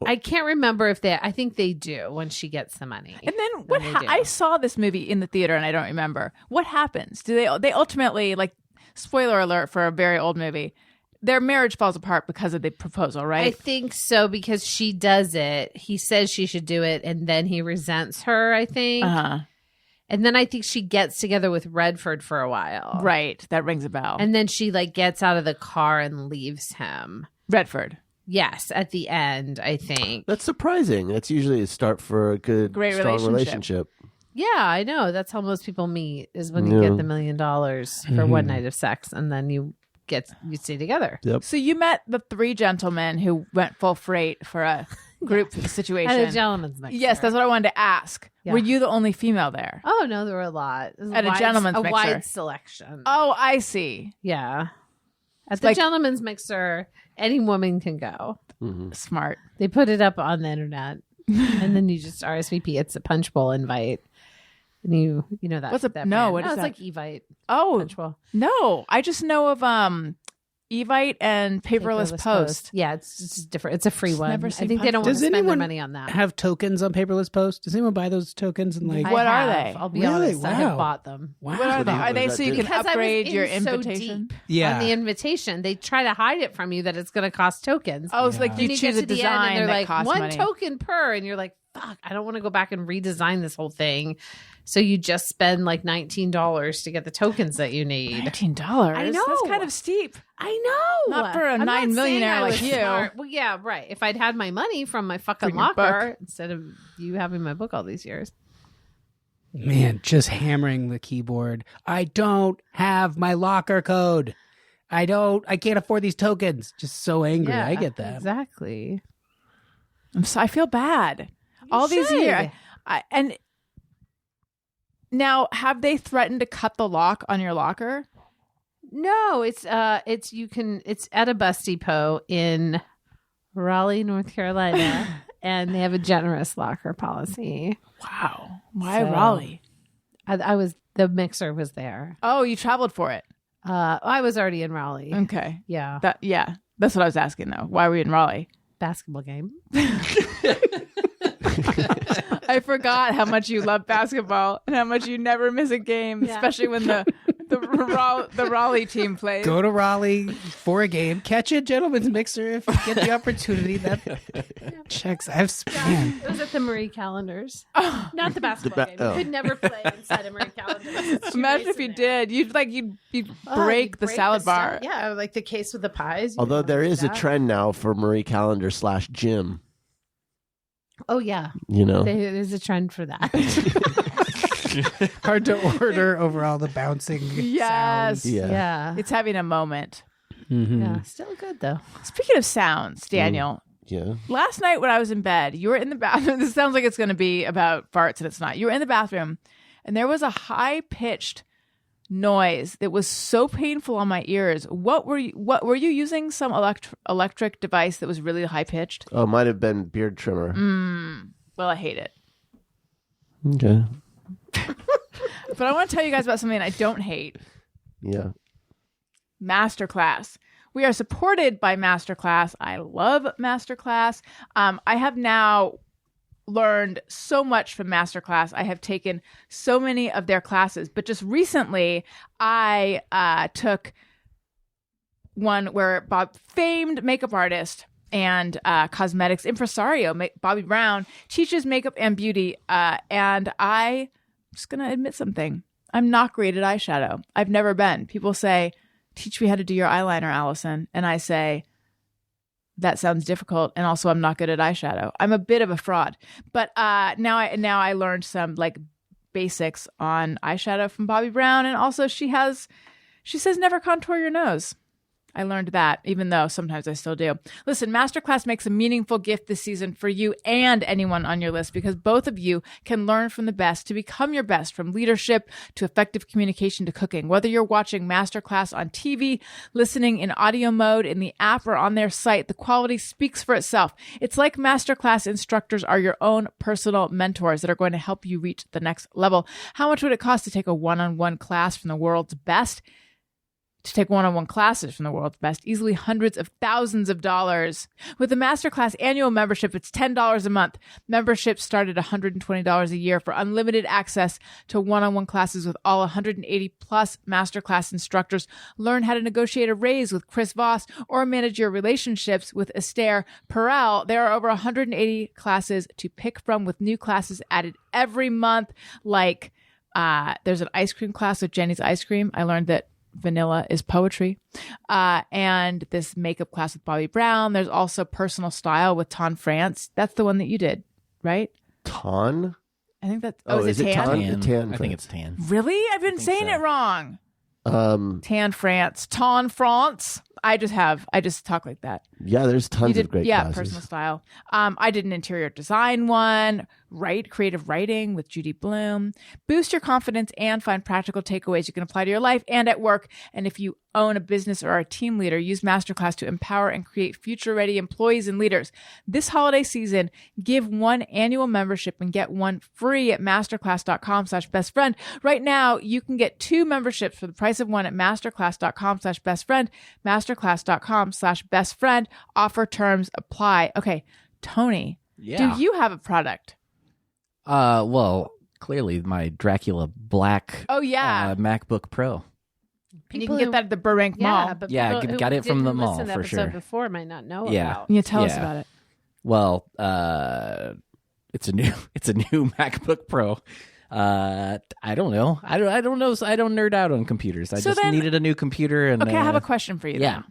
I can't remember if I think they do when she gets the money. And then what? Then they do. I saw this movie in the theater, and I don't remember what happens. Do they ultimately, like, spoiler alert for a very old movie? Their marriage falls apart because of the proposal, right? I think so because she does it. He says she should do it, and then he resents her, I think. And then I think she gets together with Redford for a while. Right. That rings a bell. And then she gets out of the car and leaves him. Redford. Yes, at the end, I think. That's surprising. That's usually a start for a good, Great strong relationship. Yeah, I know. That's how most people meet is when you get the $1 million for one night of sex, and then you stay together. Yep. So you met the 3 gentlemen who went full freight for a group situation. At a gentleman's mixer. Yes, that's what I wanted to ask. Yeah. Were you the only female there? Oh, no, there were a lot. It was At a gentleman's a mixer. wide selection. Oh, I see. Yeah. At the gentleman's mixer, any woman can go. Smart. They put it up on the internet, and then you just RSVP. It's a punch bowl invite. And you know that. What's a- that no, brand. what is it's that? like Evite. Oh, Punch bowl. no. I just know of Evite and Paperless Post. Yeah, it's just different. It's a free one. never I seen think they don't Punch want Does to spend their anyone money on that. have tokens on Paperless Post? Does anyone buy those tokens? And What are have. they? I'll be Really? honest. I have Wow. bought them. Wow. What are they? Are they does so that you do? can Because upgrade I was your in so invitation? deep Yeah. on the invitation. They try to hide it from you that it's going to cost tokens. Oh, it's like Then you get choose a to the end design and they're that like costs one money. token per, and you're like, fuck, I don't want to go back and redesign this whole thing. So you just spend like $19 to get the tokens that you need. $19. I know. That's kind of steep. I know. Not for a I'm not 9 saying millionaire I like was you. smart. Well, yeah, right. If I'd had my money from my fucking From your locker book. instead of you having my book all these years. Man, just hammering the keyboard. I don't have my locker code. I can't afford these tokens. Just so angry. I get that. Exactly. I feel bad. All these should. years. And now, have they threatened to cut the lock on your locker? No, it's at a bus depot in Raleigh, North Carolina, and they have a generous locker policy. Wow. Why So- Raleigh? The mixer was there. Oh, you traveled for it. I was already in Raleigh. Okay. Yeah. That's what I was asking, though. Why were you in Raleigh? Basketball game. I forgot how much you love basketball and how much you never miss a game, Yeah. especially when the Raleigh team plays. Go to Raleigh for a game. Catch a gentleman's mixer if you get the opportunity. That checks. Man. It was at the Marie Callender's. Oh. Not the basketball game. oh. You could never play inside a Marie Callender's. It's too Imagine if you racing did. You'd break the salad bar. Yeah, like the case with the pies. You Although don't there wanna do is a that. trend now for Marie Callender /gym. Oh, yeah. You know, There's a trend for that. Hard to order over all the bouncing Yes. sounds. yeah. Yeah. It's having a moment. Mhm. Yeah. Still good, though. Speaking of sounds, Daniel, Yeah. last night when I was in bed, you were in the bathroom. This sounds like it's going to be about farts, and it's not. You were in the bathroom, and there was a high-pitched noise that was so painful on my ears. What were you using? Some electric device that was really high-pitched? Oh, might have been beard trimmer. Well, I hate it. Okay. But I want to tell you guys about something I don't hate. Yeah. Masterclass. We are supported by Masterclass. I love Masterclass. I have now learned so much from Masterclass. I have taken so many of their classes, but just recently I took one where famed makeup artist and cosmetics impresario Bobby Brown teaches makeup and beauty. And I'm just going to admit something. I'm not great at eyeshadow. I've never been. People say, teach me how to do your eyeliner, Allison. And I say, that sounds difficult. And also, I'm not good at eyeshadow. I'm a bit of a fraud. But now I learned some like basics on eyeshadow from Bobby Brown. And also she says never contour your nose. I learned that, even though sometimes I still do. Listen, Masterclass makes a meaningful gift this season for you and anyone on your list because both of you can learn from the best to become your best, from leadership to effective communication to cooking. Whether you're watching Masterclass on TV, listening in audio mode in the app, or on their site, the quality speaks for itself. It's like Masterclass instructors are your own personal mentors that are going to help you reach the next level. How much would it cost to take a one-on-one class from the world's best? To take one-on-one classes from the world's best, easily hundreds of thousands of dollars. With the Masterclass annual membership, it's $10 a month. Memberships start at $120 a year for unlimited access to one-on-one classes with all 180 plus Masterclass instructors. Learn how to negotiate a raise with Chris Voss or manage your relationships with Esther Perel. There are over 180 classes to pick from, with new classes added every month. Like there's an ice cream class with Jenny's Ice Cream. I learned that vanilla is poetry. And this makeup class with Bobby Brown. There's also personal style with Ton France. That's the one that you did, right? Ton? I think that's, is it Tan? Ton? Tan I think it's tan. Really? I've been saying so. it wrong. Ton? Tan France. Ton France. I just talk like that. Yeah, there's tons of great classes. Personal style. I did an interior design one, creative writing with Judy Bloom. Boost your confidence and find practical takeaways you can apply to your life and at work. And if you own a business or are a team leader, use Masterclass to empower and create future-ready employees and leaders. This holiday season, give one annual membership and get one free at masterclass.com/bestfriend. Right now, you can get 2 memberships for the price of one at masterclass.com/bestfriend. Masterclass.com/bestfriend. Offer terms apply. Okay, Tony, Yeah. do you have a product? Well, clearly my Dracula Black. Oh, yeah. MacBook Pro. And you can get that at the Burbank Mall. Yeah, but Yeah, people who got it from the didn't mall, listen to for episode sure. Before might not know Yeah. about. Yeah, tell us Yeah. about it. Well, it's a new MacBook Pro. I don't know. I don't know. I don't nerd out on computers. I So just then- needed a new computer. And Okay, I have a question for you. Yeah. Then.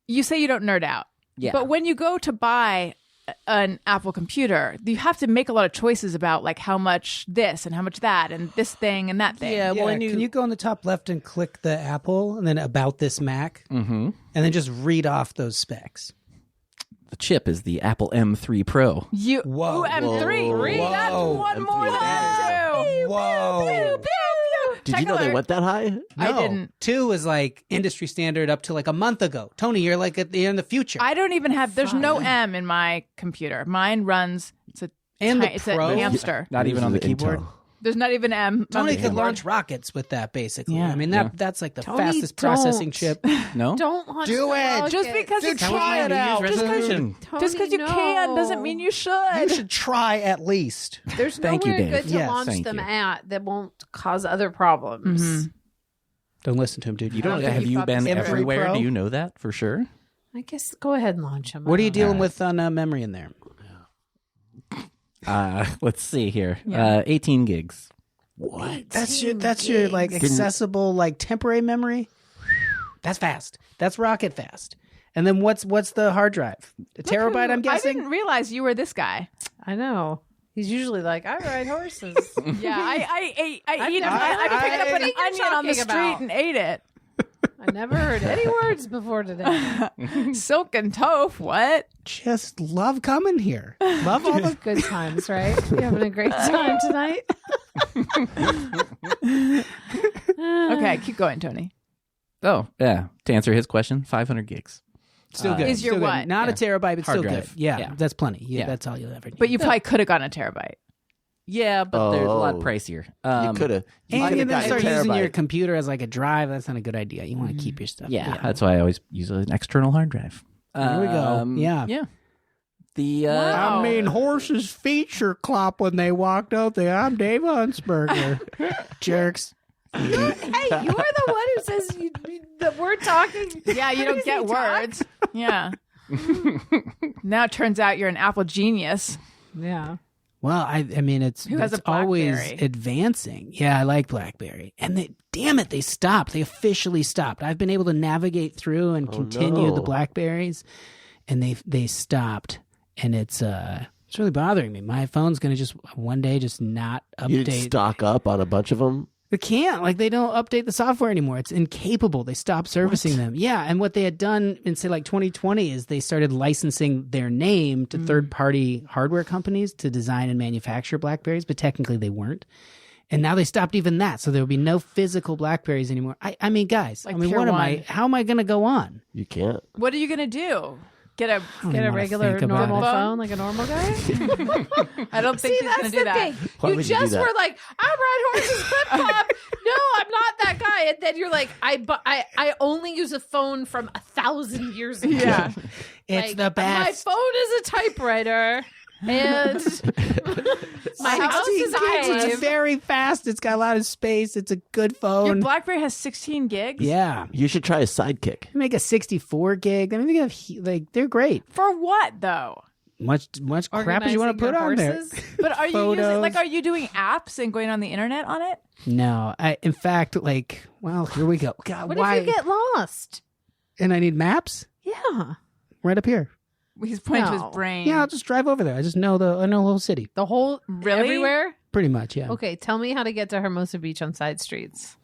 You say you don't nerd out. Yeah. But when you go to buy an Apple computer, you have to make a lot of choices about like how much this and how much that and this thing and that thing. Yeah, well, Yeah, and can you go on the top left and click the Apple and then about this Mac? Mhm. And then just read off those specs. The chip is the Apple M3 Pro. You Whoa. Ooh, M3. Whoa. That's one more than M2. Whoa. Did you know they went that high? I didn't. 2 was like industry standard up to like a month ago. Tony, you're like in the future. I don't even have. There's no M in my computer. Mine runs. It's a it's a Pro? hamster. Not even on the keyboard. Intel. There's not even M. on Tony the could keyboard. launch rockets with that, basically. Yeah. I mean, that's like the Tony, fastest processing don't. chip. No? Don't launch Do the it. rocket. Just because you That was my try it New Year's out. resolution. Just because you Tony, can doesn't no. mean you should. You should try at least. There's Thank you, nowhere Dave. good to Yes, launch thank them you. at that won't cause other problems. Don't listen to him, dude. You don't think have you you thought been this M3 everywhere? Pro? Do you know that for sure? I guess go ahead and launch them. What are you dealing with on memory in there? Let's see here. Yeah. 18 gigs. What? That's your like accessible like temporary memory. That's fast. That's rocket fast. And then what's the hard drive? A terabyte, I'm I guessing. didn't realize you were this guy. I know. He's usually like, I ride horses. Yeah, I picked up an What are you onion on the talking street about? and ate it. I never heard any words before today. Silk and tofu. What? Just love coming here. Love all the Good times, right? You having a great time tonight? Okay, keep going, Tony. Oh, yeah. To answer his question, 500 gigs. still good. Is your Still good. what? Not a terabyte, but Hard still drive. good. Yeah, Yeah. that's plenty. Yeah, Yeah. that's all you'll ever need. But you probably could have gotten a terabyte. Yeah, but there's a lot Oh. pricier. You could have. and you then start using your computer as like a drive. That's not a good idea. You want to keep your stuff. Yeah, that's why I always use an external hard drive. There we go. Yeah. Yeah. The Wow. I mean, horses' feet sure clop when they walked out there. I'm Dave Huntsberger. Jerks. Hey, you're the one who says that we're talking. Yeah, you don't get words. Yeah. Now it turns out you're an Apple genius. Yeah. Well, I mean, it's has a always BlackBerry? advancing. Yeah, I like BlackBerry. And damn it, they stopped. They officially stopped. I've been able to navigate through and continue no. the BlackBerries, and they stopped. And it's really bothering me. My phone's going to just one day just not You update. stock up on a bunch of them. They can't. Like, they don't update the software anymore. It's incapable. They stopped servicing them. Yeah, and what they had done in, say, like 2020 is they started licensing their name to third-party hardware companies to design and manufacture BlackBerries, but technically they weren't. And now they stopped even that, so there will be no physical BlackBerries anymore. I mean, guys, Like I mean, Pure what am One. I? How am I going to go on? You can't. What are you gonna do? Get a wanna regular think about normal it. phone like a normal guy? I don't think See, he's that's gonna the do that. thing. Why You would you do just that? were like, I ride horses flip flop. No, I'm not that guy. And then you're like, I only use a phone from 1,000 years ago. Yeah. It's Like, the best. My phone is a typewriter. And my house is a It's cave. very fast. It's got a lot of space. It's a good Your phone. BlackBerry has 16 gigs? Yeah. You should try a Sidekick. Make a 64 gig. I mean, they have like they're great. For what though? Much crap as you want to put on Organizing your there. horses. But are you using Photos. like are you doing apps and going on the internet on it? No, in fact, like, well, here we go. God, What why? if you get lost? And I need maps Yeah. right up here. He's pointing to No. his brain. Yeah, I'll just drive over there. I know the whole city, The whole, Really? everywhere? pretty much. Yeah. Okay, tell me how to get to Hermosa Beach on side streets.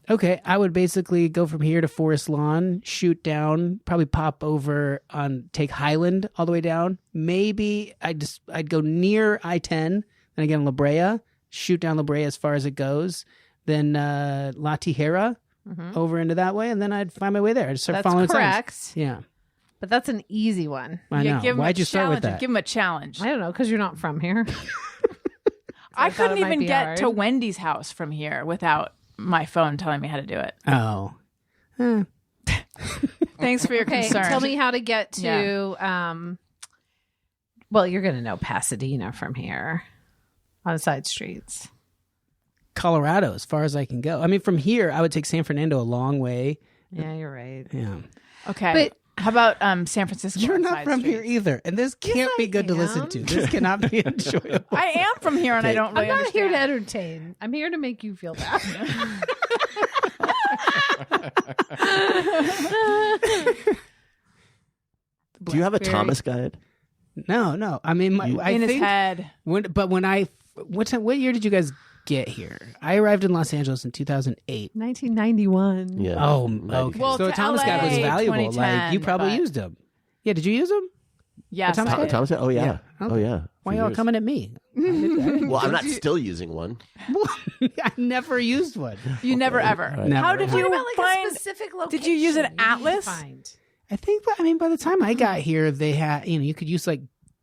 Okay, I would basically go from here to Forest Lawn, shoot down, probably pop over on take Highland all the way down. Maybe I'd go near I-10, then again La Brea, shoot down La Brea as far as it goes, then La Tijera over into that way, and then I'd find my way there. I'd start That's following signs. correct. Yeah, But that's an easy one. I Yeah, know. give him Why'd a you start with challenge. that? Give him a challenge. I don't know, because you're not from here. I thought couldn't it might even be get hard. to Wendy's house from here without my phone telling me how to do it. Oh, Thanks for your Okay, concern. tell me how to get to, well, you're going to know Pasadena from here on side streets. Colorado, as far as I can go. I mean, from here, I would take San Fernando a long way. Yeah, you're right. Yeah. Okay. But- how about San Francisco? You're on not side from streets? here either, and this can't be good to listen am. to. This cannot be enjoyable. I am from here, and I don't really I'm not here to understand. entertain. I'm here to make you feel bad. Do you have a Blackberry. Thomas guide? No. I mean, I in think his head. What year did you guys get here? I arrived in Los Angeles in 2008. 1991. Yeah. Oh, Right. okay. Well, so to a Thomas guy was LA, valuable. 2010, You probably but- used him. Yeah, did you use him? Yes. Thomas I Guy? did. Thomas? Oh yeah. Okay. Oh yeah. Why For y'all years. coming at me? Well, I'm not still using one. I never used one. You never ever. Right. Never. How did What you about like find? a specific location? Did you use an you need to atlas? find? I think, by the time I got here, they had, you could use like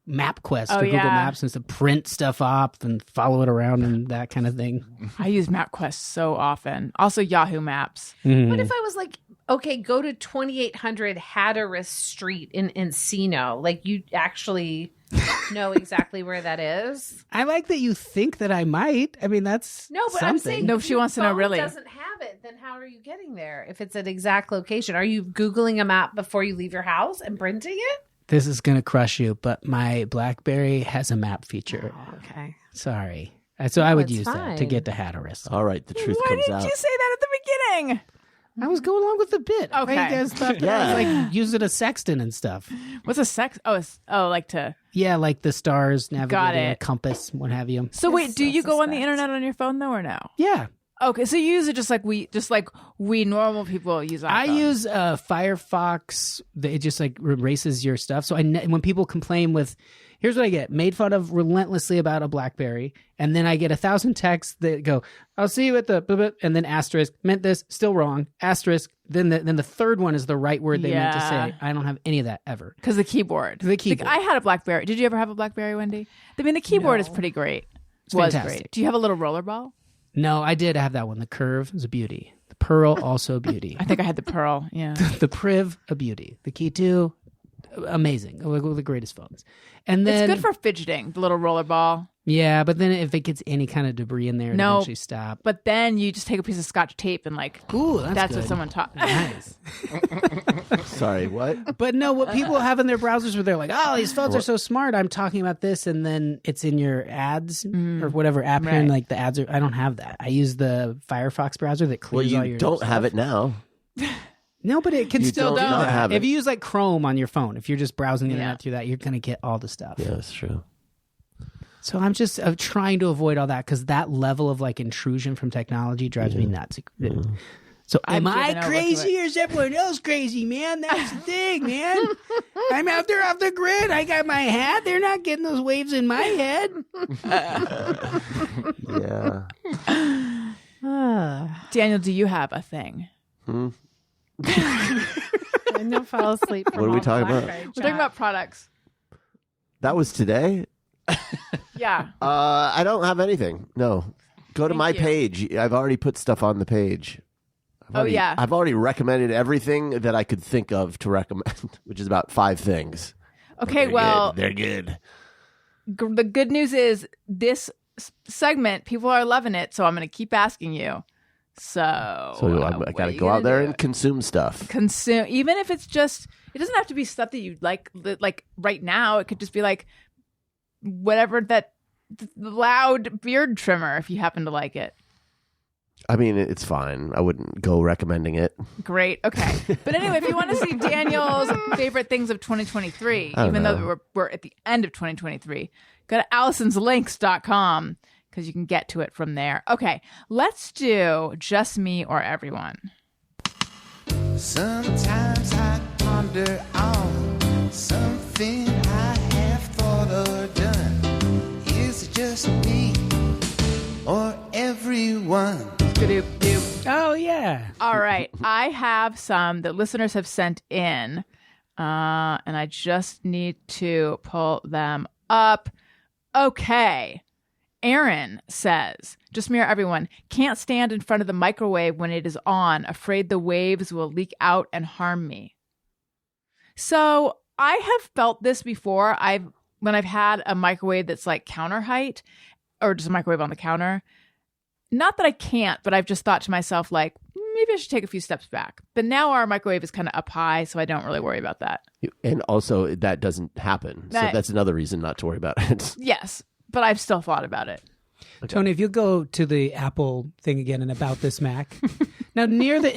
MapQuest Oh, or Google yeah. Maps and to print stuff up and follow it around and that kind of thing. I use MapQuest so often. Also Yahoo Maps. What if I was like, okay, go to 2800 Hatteras Street in Encino? Like, you actually know exactly where that is? I like that you think that I might. I mean, that's No, but I'm something. saying No, if she your wants to know phone really. doesn't have it, then how are you getting there if it's an exact location? Are you Googling a map before you leave your house and printing it? This is going to crush you, but my BlackBerry has a map feature. Okay. Sorry. So I would it's use that to fine. get to Hatteras. All right, the truth Why comes didn't out. you say that at the beginning? I was going along with the bit. Okay. You guys thought that I was like using a sextant and stuff. What's a sex? Like to. Yeah, like the stars, navigating, a it. compass, what have you. So wait, do so you go on the suspect. internet on your phone though, or no? Yeah. Okay, so you use it just like we normal people use. I iPhones. use Firefox. It just like erases your stuff. So when people complain here's what I get: made fun of relentlessly about a BlackBerry, and then I get 1,000 texts that go, "I'll see you at the," and then asterisk, meant this, still wrong, asterisk. Then the third one is the right word they meant to Yeah. say. I don't have any of that ever. Because the keyboard. The keyboard. I had a BlackBerry. Did you ever have a BlackBerry, Wendy? I mean, the keyboard is pretty great. Was fantastic. great. Do you have a little rollerball? No, I did have that one. The Curve is a beauty. The Pearl, also a beauty. I think I had the Pearl. Yeah. The Priv, a beauty. The Key 2, amazing. One of the greatest phones. And then It's good for fidgeting, the little rollerball. yeah, but then if it gets any kind of debris in there, it No. eventually stop. But then you just take a piece of Scotch tape and like, Ooh, that's what good. someone taught. Nice. Sorry, what? But no, what people have in their browsers where they're like, oh, these phones are so smart. I'm talking about this, and then it's in your ads or whatever app here, and right. like the ads are. I don't have that. I use the Firefox browser that Well, clears all you your. don't stuff. have it now. No, but it can You still don't do not that. have If it. you use like Chrome on your phone, if you're just browsing the Yeah. internet through that, you're gonna get all the stuff. Yeah, that's true. So I'm just trying to avoid all that because that level of like intrusion from technology drives me nuts. So am I driven over to crazy or is everyone else crazy, man? That's the thing, man. I'm out there off the grid. I got my hat. They're not getting those waves in my head. Yeah. Daniel, do you have a thing? I know, fall asleep. From What are we all talking about? BlackBerry We're talking chat. about products. That was today? Yeah. I don't have anything. No. Go to Thank my you. page. I've already put stuff on the page. Yeah. I've already recommended everything that I could think of to recommend, which is about 5 things. Okay, They're well, good. They're good. the good news is this segment, people are loving it, so I'm going to keep asking you. So I what got are to you go out gonna there do? and consume stuff. Consume, even if it's just, it doesn't have to be stuff that you like right now. It could just be like whatever that loud beard trimmer if you happen to like it. I mean, it's fine. I wouldn't go recommending it. Great. Okay. But anyway, if you want to see Daniel's favorite things of 2023, I don't even know. though we're at the end of 2023, go to Allison'sLinks.com because you can get to it from there. Okay. Let's do Just Me or Everyone. Sometimes I ponder on something I have thought or done. Is it just me or everyone? Skadoop-doop. Oh, yeah. All right. I have some that listeners have sent in, and I just need to pull them up. Okay. Aaron says, just me or everyone, can't stand in front of the microwave when it is on, afraid the waves will leak out and harm me. So I have felt this before. When I've had a microwave that's like counter height or just a microwave on the counter. Not that I can't, but I've just thought to myself, like, maybe I should take a few steps back. But now our microwave is kind of up high, so I don't really worry about that. And also, that doesn't happen. So That- that's another reason not to worry about it. Yes, but I've still thought about it. Tony, if you go to the Apple thing again and about this Mac, now near the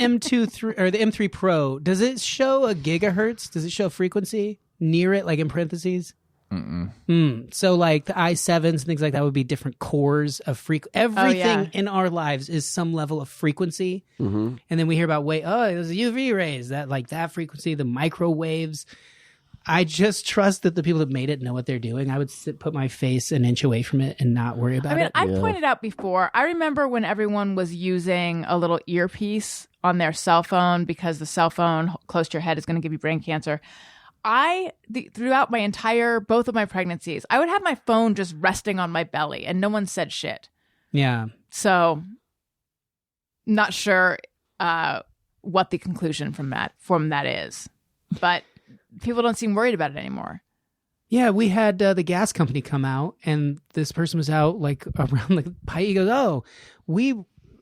or the M3 Pro, does it show a gigahertz? Does it show frequency near it, like in parentheses? So like the i7s and things like that would be different cores of everything in our lives is some level of frequency. And then we hear about there's UV rays, that frequency, the microwaves. I just trust that the people that made it know what they're doing. I would put my face an inch away from it and not worry about it. I pointed out before, I remember when everyone was using a little earpiece on their cell phone because the cell phone close to your head is going to give you brain cancer. Throughout both of my pregnancies, I would have my phone just resting on my belly and no one said shit. Yeah. So not sure what the conclusion from that is, but people don't seem worried about it anymore. Yeah, we had the gas company come out, and this person was out like around the pipe. He goes, "Oh, we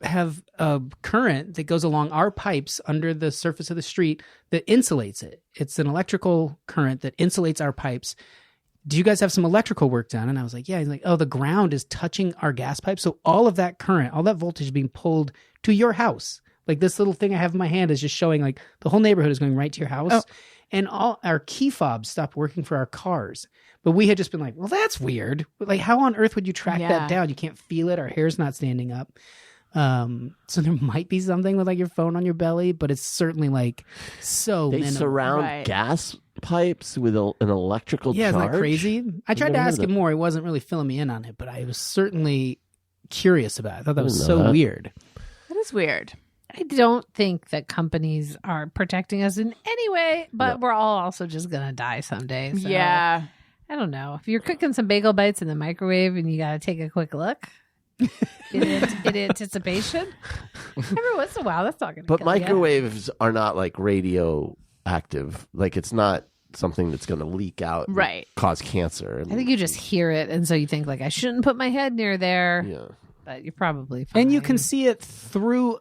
have a current that goes along our pipes under the surface of the street that insulates it. It's an electrical current that insulates our pipes. Do you guys have some electrical work done?" And I was like, "Yeah." He's like, "Oh, the ground is touching our gas pipe, so all of that current, all that voltage is being pulled to your house. Like this little thing I have in my hand is just showing like the whole neighborhood is going right to your house." Oh. And all our key fobs stopped working for our cars. But we had just been like, well, that's weird. Like, how on earth would you track that down? You can't feel it. Our hair's not standing up. So there might be something with like your phone on your belly, but it's certainly like so They minimal. surround gas pipes with an electrical charge? Isn't that crazy? I tried to ask him more. He wasn't really filling me in on it, but I was certainly curious about it. I thought that was so weird. That is weird. I don't think that companies are protecting us in any way, but we're all also just going to die someday. So Yeah. I don't know. If you're cooking some bagel bites in the microwave and you got to take a quick look in anticipation, every once in a while, that's not going to But microwaves are not like radioactive. Like it's not something that's going to leak out and cause cancer. I think you just hear it, and so you think like, I shouldn't put my head near there. Yeah. But you're probably fine. And you can see it through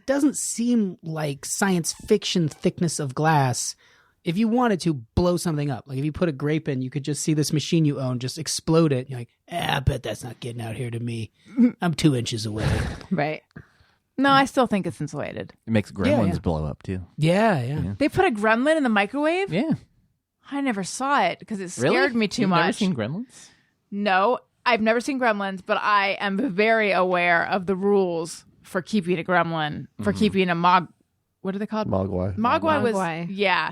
doesn't seem like science fiction thickness of glass. If you wanted to blow something up, like if you put a grape in, you could just see this machine you own just explode it. You're like, I bet that's not getting out here to me. I'm 2 inches away. Right. No, I still think it's insulated. It makes gremlins blow up too. Yeah. They put a gremlin in the microwave? Yeah. I never saw it because it scared me too You've much. Never seen Gremlins? No, I've never seen Gremlins, but I am very aware of the rules for keeping a gremlin, for keeping a what are they called? Mogwai. Mogwai was, yeah.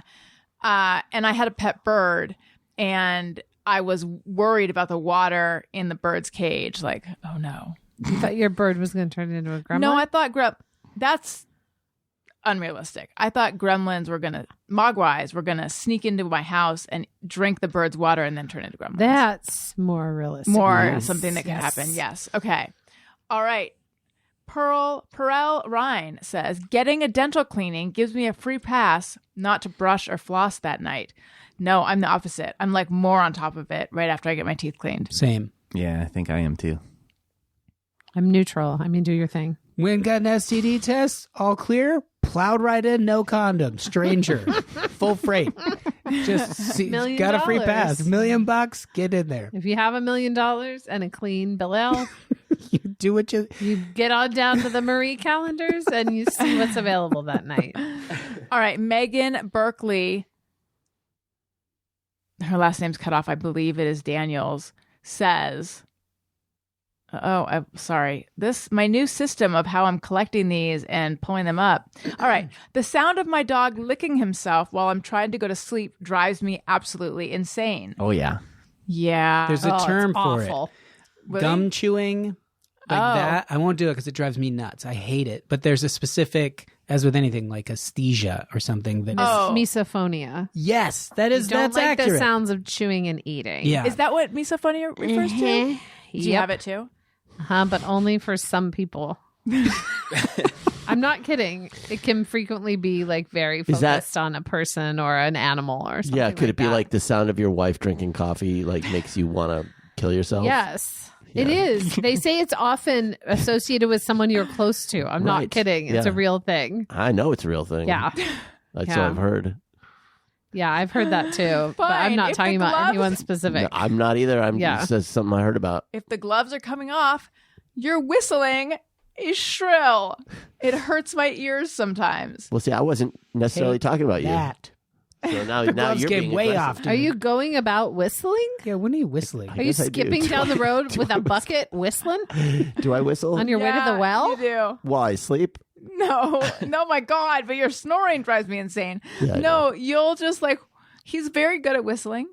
And I had a pet bird, and I was worried about the water in the bird's cage. Like, oh no. You thought your bird was going to turn into a gremlin? No, I thought that's unrealistic. I thought mogwais were gonna sneak into my house and drink the bird's water and then turn into gremlins. That's more realistic. Something that could happen. Yes. Okay. All right. Perel Ryan says, getting a dental cleaning gives me a free pass not to brush or floss that night. No, I'm the opposite. I'm like more on top of it right after I get my teeth cleaned. Same. Yeah, I think I am too. I'm neutral. I mean, do your thing. When got an STD test, all clear, plowed right in, no condom, stranger, full freight. Just got a free pass, $1 million, get in there. If you have $1 million and a clean bill, you do what you get on down to the Marie calendars and you see what's available that night. All right, Megan Berkeley, her last name's cut off, I believe it is Daniels, says, I'm sorry. My new system of how I'm collecting these and pulling them up. All right. The sound of my dog licking himself while I'm trying to go to sleep drives me absolutely insane. Oh, yeah. Yeah. There's a term for awful. it. Really? Gum chewing. Like that. I won't do it because it drives me nuts. I hate it. But there's a specific, as with anything, like aesthesia or something that is. Misophonia. Yes, that's like accurate. The sounds of chewing and eating. Yeah. Is that what misophonia refers to? Do you have it too? But only for some people. I'm not kidding. It can frequently be like very focused on a person or an animal or something. Yeah, could it be like the sound of your wife drinking coffee like makes you want to kill yourself? Yes, it is. They say it's often associated with someone you're close to. I'm not kidding. It's a real thing. I know it's a real thing. Yeah. That's what I've heard. Yeah, I've heard that too. But I'm not talking about anyone specific. No, I'm not either. This is something I heard about. If the gloves are coming off, your whistling is shrill. It hurts my ears sometimes. Well, see, I wasn't necessarily talking about you. So now gloves you're came being way aggressive. off. Are you going about whistling? Yeah, when are you whistling? Are you guess I do. skipping down the road with a bucket whistling Do I whistle? on your way to the well? You do. Why sleep? No, my God, but your snoring drives me insane. Yeah, I no, you'll just like, he's very good at whistling.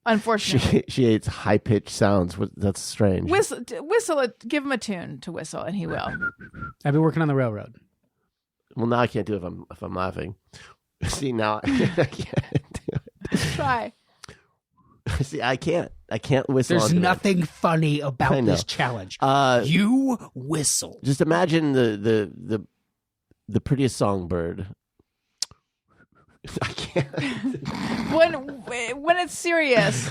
Unfortunately. She hates high pitched sounds. That's strange. Whistle it, give him a tune to whistle, and he will. I've been working on the railroad. Well, now I can't do it if I'm laughing. See, now I can't do it. Try. See, I can't whistle. There's onto nothing funny I about know. this challenge. it. You whistle. Just imagine the prettiest songbird. I can't. When it's serious,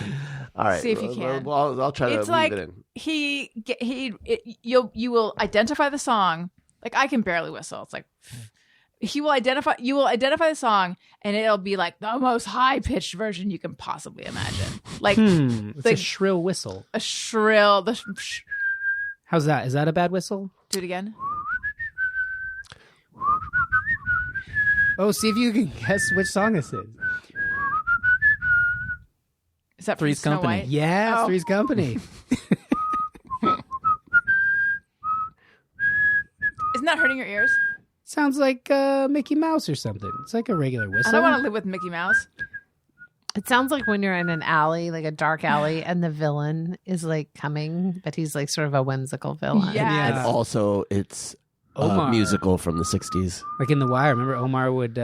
All right. See if you can. Well, I'll try to it's weave like it in. you will identify the song. Like I can barely whistle. It's like you will identify the song, and it'll be like the most high pitched version you can possibly imagine. Like It's like a shrill whistle. a shrill. How's that? Is that a bad whistle? Do it again. Oh, see if you can guess which song this is. Is that from Three's Snow Company. White? Yeah, Oh. Three's Company. Isn't that hurting your ears? Sounds like Mickey Mouse or something. It's like a regular whistle. I don't want to live with Mickey Mouse. It sounds like when you're in an alley, like a dark alley, and the villain is like coming, but he's like sort of a whimsical villain. Yeah. And also, it's a Omar. musical from the 60s. Like in The Wire, remember Omar would...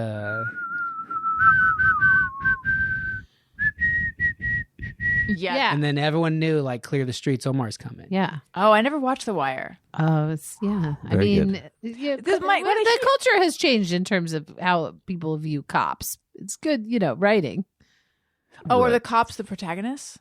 Yeah. And then everyone knew, like, clear the streets, Omar's coming. Yeah. Oh, I never watched The Wire. Oh, it's yeah. I Very mean, yeah, This might- what the culture has changed in terms of how people view cops. It's good, writing. Oh, are Right. the cops the protagonists?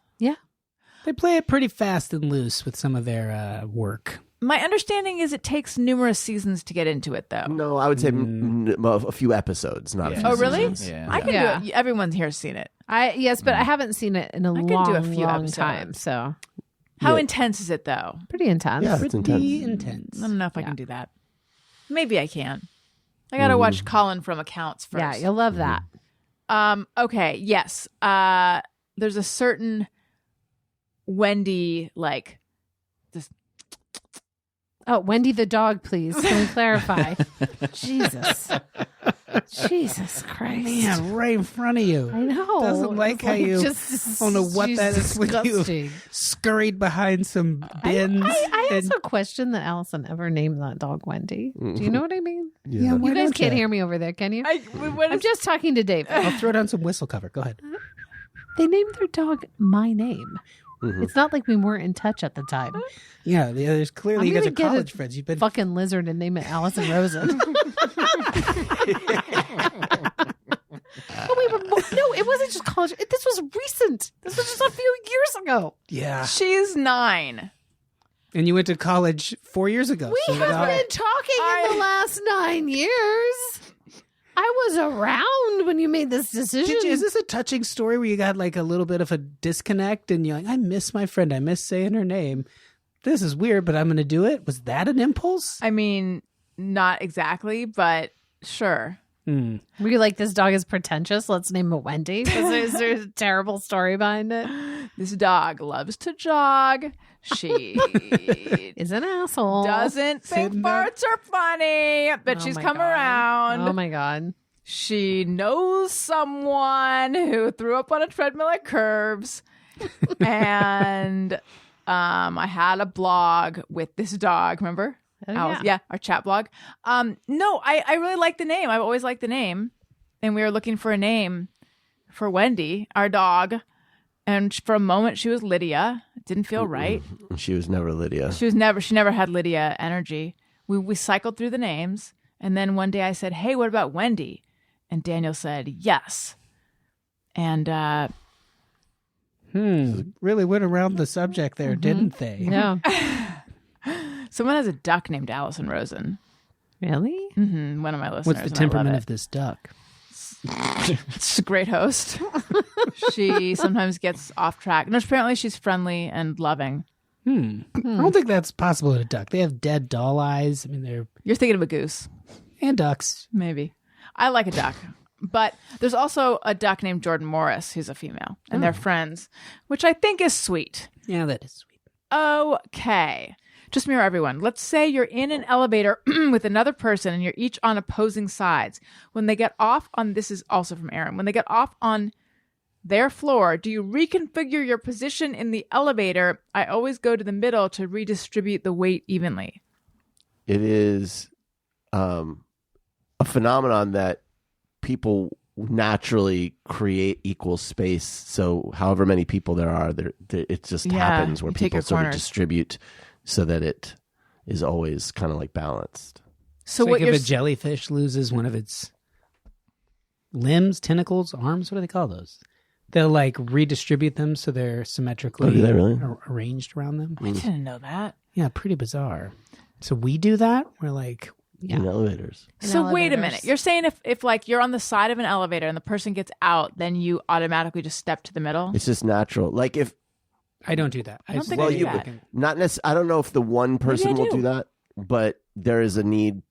They play it pretty fast and loose with some of their work. My understanding is it takes numerous seasons to get into it, though. No, I would say a few episodes, not a Yeah. few Oh, really? seasons. Yeah. I can Yeah. do it. Everyone here's seen it. Yes, but I haven't seen it in a I can do long, a few long episodes. time. So How Yeah. intense is it, though? pretty intense. Yeah, it's intense. Pretty intense. I don't know if I Yeah. can do that. Maybe I can. I gotta watch Colin from Accounts first. Yeah, you'll love that. Okay. Yes. There's a certain Wendy like this. Oh, Wendy the dog, please. Can we clarify? Jesus. Jesus Christ. Man, right in front of you. I know. Doesn't like It's how you- just, I don't know what she's that is when you disgusting. scurried behind some bins. I and- also question that Allison ever named that dog Wendy. Do you know what I mean? Yeah, why You guys don't can't ya? hear me over there, can you? When I'm just talking to Dave. I'll throw down some whistle cover. Go ahead. They named their dog my name. Mhm. It's not like we weren't in touch at the time. Yeah, there's clearly you I'm guys are gonna get a college friends. You've been Fucking lizard and name it Allison Rosen. No, it wasn't just college. This was recent. This was just a few years ago. yeah, she's 9. and you went to college 4 years ago. We so have now- been talking in the last 9 years. I was around when you made this decision. Is this a touching story where you got like a little bit of a disconnect and you're like, I miss my friend. I miss saying her name. This is weird, but I'm going to do it. Was that an impulse? I mean, not exactly, but sure. Were you like, this dog is pretentious? Let's name it Wendy. Is there a terrible story behind it? This dog loves to jog. She Is an asshole. doesn't think Sitting there. farts are funny, but Oh she's my come God. around. Oh my God. She knows someone who threw up on a treadmill at Curves. And I had a blog with this dog, remember? Oh, Alice- yeah. our chat blog. No, I really like the name. I've always liked the name. And we were looking for a name for Wendy, our dog. And for a moment, she was Lydia. It didn't feel right. She was never Lydia. She never had Lydia energy. We cycled through the names. And then one day I said, hey, what about Wendy? And Daniel said, yes. And Really went around the subject there, didn't they? Yeah. someone has a duck named Allison Rosen. Really? One of my listeners. What's the and I love temperament it. of this duck? She's a great host. She sometimes gets off track. No, apparently she's friendly and loving. I don't think that's possible in a duck. They have dead doll eyes. I mean, they're You're thinking of a goose, and ducks. maybe. I like a duck. But there's also a duck named Jordan Morris who's a female, and they're friends, which I think is sweet. Yeah, that is sweet. Okay. Just mirror everyone. Let's say you're in an elevator with another person and you're each on opposing sides. When they get off on, this is also from Aaron, when they get off on their floor, do you reconfigure your position in the elevator? I always go to the middle to redistribute the weight evenly. It is a phenomenon that people naturally create equal space. So however many people there are, it just happens where you take people your sort of corners. distribute so that it is always kind of like balanced. So It's what like you're if a jellyfish loses one of its limbs, tentacles, arms, what do they call those? They'll like redistribute them so they're symmetrically do they really? arranged around them. I didn't know that. Yeah, pretty bizarre. So we do that. We're like, In elevators. So wait a elevators. minute. You're saying if like you're on the side of an elevator and the person gets out, then you automatically just step to the middle? It's just natural. Like if I don't do that. I don't just- think I do that. not necessarily, I don't know if the one person will do that, but there is a need.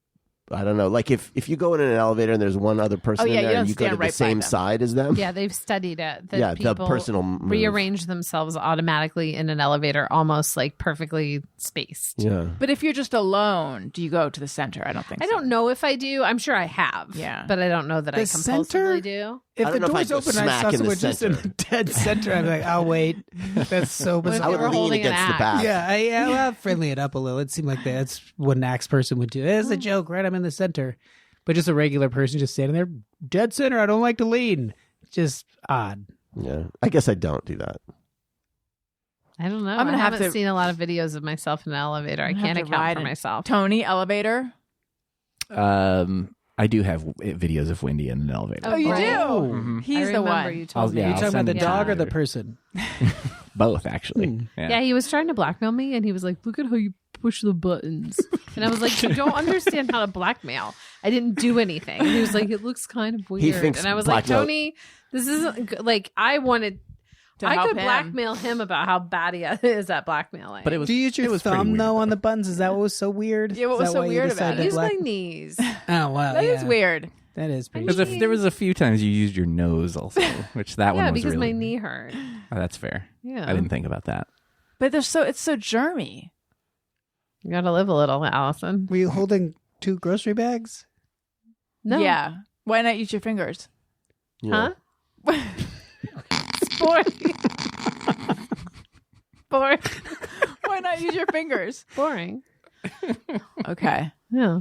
I don't know. Like if you go in an elevator and there's one other person Oh, yeah, in you there don't and you go to stand the right by same them. side as them. Yeah, they've studied it. That Yeah, the people person will move. rearrange themselves automatically in an elevator, almost like perfectly spaced. Yeah. But if you're just alone, do you go to the center? I don't think I so. don't know if I do. I'm sure I have. Yeah. But I don't know that I The compulsively center? do. If I the don't know if door's I'd go open and I smack saw in the someone just in the center. dead center, I'd be like, I'll wait. That's so What if I bizarre. would were lean holding an against the axe? back. Yeah, well, friendly it up a little. It seemed like that's what an axe person would do. It's a joke, right? I'm in the center. But just a regular person just standing there, dead center. I don't like to lean. Just odd. Yeah. I guess I don't do that. I don't know. I'm gonna I have haven't to- seen a lot of videos of myself in an elevator. I I'm gonna can't have to account ride for it. myself. Tony, elevator? I do have videos of Wendy in an elevator. Oh, you right. do? Mhm. I He's the remember one. you told me. Yeah, Are you I'll talking about send the it dog to or the you. person? Both, actually. Yeah, he was trying to blackmail me, and he was like, "Look at how you push the buttons." And I was like, "You don't understand how to blackmail. I didn't do anything." And he was like, "It looks kind of weird." thinks And I was blackmail- like, "Tony, this isn't good." Like I wanted. To I help could him. blackmail him about how bad he is at blackmailing. But it was. Do you use it your was pretty thumb weird, though on though. the buttons? Is that what was so weird? Yeah, what Is was that so why you weird decided about to it? use my black- knees. Oh wow, That is yeah. weird. That is pretty. There was a few times you used your nose also, which that one Yeah, was because really. my knee hurt. Oh, that's fair. Yeah, I didn't think about that. But it's so germy. You got to live a little, Allison. Were you holding 2 grocery bags? No, Yeah. Why not use your fingers? Yeah. huh? It's boring. Boring. Why not use your fingers? Boring. Okay. Yeah.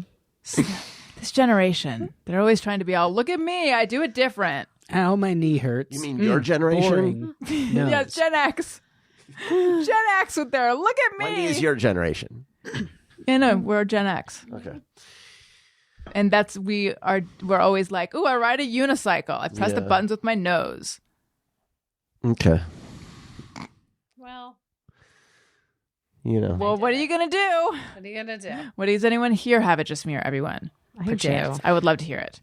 This generation, they're always trying to be all, look at me, I do it different. Ow, my knee hurts. You mean your generation? Boring. No. Yeah, Gen X. Gen X with their, look at me. Wendy is your generation. Yeah, no, we're Gen X. Okay. And we're always like, ooh, I ride a unicycle. I press the Yeah. buttons with my nose. Okay. Well, You know. Well, what are you going to do? what are you gonna do? What does anyone here have it just mirror everyone? I Perchance. do. I would love to hear it.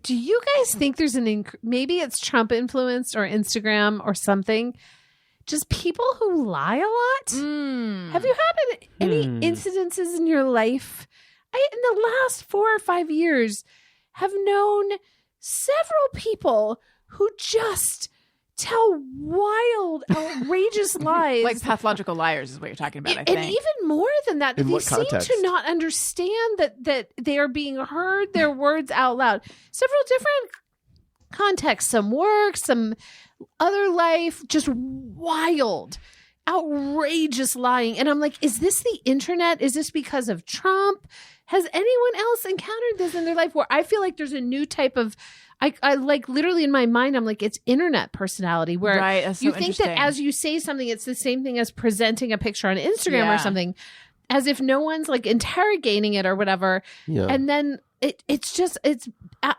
Do you guys think there's maybe it's Trump influenced or Instagram or something? Just people who lie a lot? Have you had any incidences in your life? I, in the last 4 or 5 years, have known several people who just tell wild, outrageous lies. Like pathological liars is what you're talking about, I And think. even more than that, In they what seem context? to not understand that they are being heard, their words out loud. Several different contexts, some work, some other life, just wild, outrageous lying. And I'm like, is this the internet? Is this because of Trump? Has anyone else encountered this in their life where I feel like there's a new type of I like literally in my mind, I'm like, it's internet personality where Right, that's so you think that interesting. as you say something, it's the same thing as presenting a picture on Instagram Yeah. or something, as if no one's like interrogating it or whatever. Yeah. And then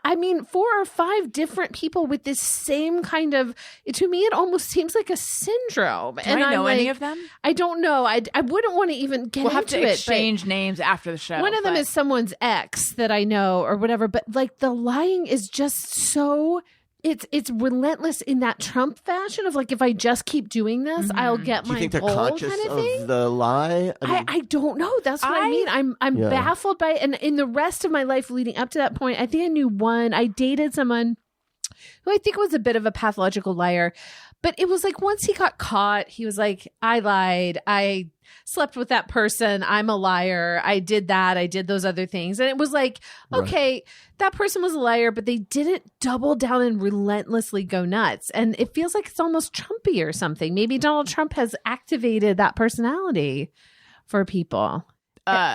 I mean, 4 or 5 different people with this same kind of, to me, it almost seems like a syndrome. Do and I know I'm any like, of them? I don't know. I wouldn't want to even get We'll have into to it. but- exchange names after the show. one of them but- is someone's ex that I know or whatever, but like the lying is just so it's relentless in that Trump fashion of like, if I just keep doing this, I'll get Do you my think they're goal conscious kind of of thing. the lie? I don't know. That's what I mean. I'm Yeah. baffled by it. And in the rest of my life leading up to that point, I think I knew one. I dated someone who I think was a bit of a pathological liar. But it was like once he got caught, he was like, I lied. I slept with that person. I'm a liar. I did that. I did those other things. And it was like, okay, that person was a liar, but they didn't double down and relentlessly go nuts. And it feels like it's almost Trumpy or something. Maybe Donald Trump has activated that personality for people.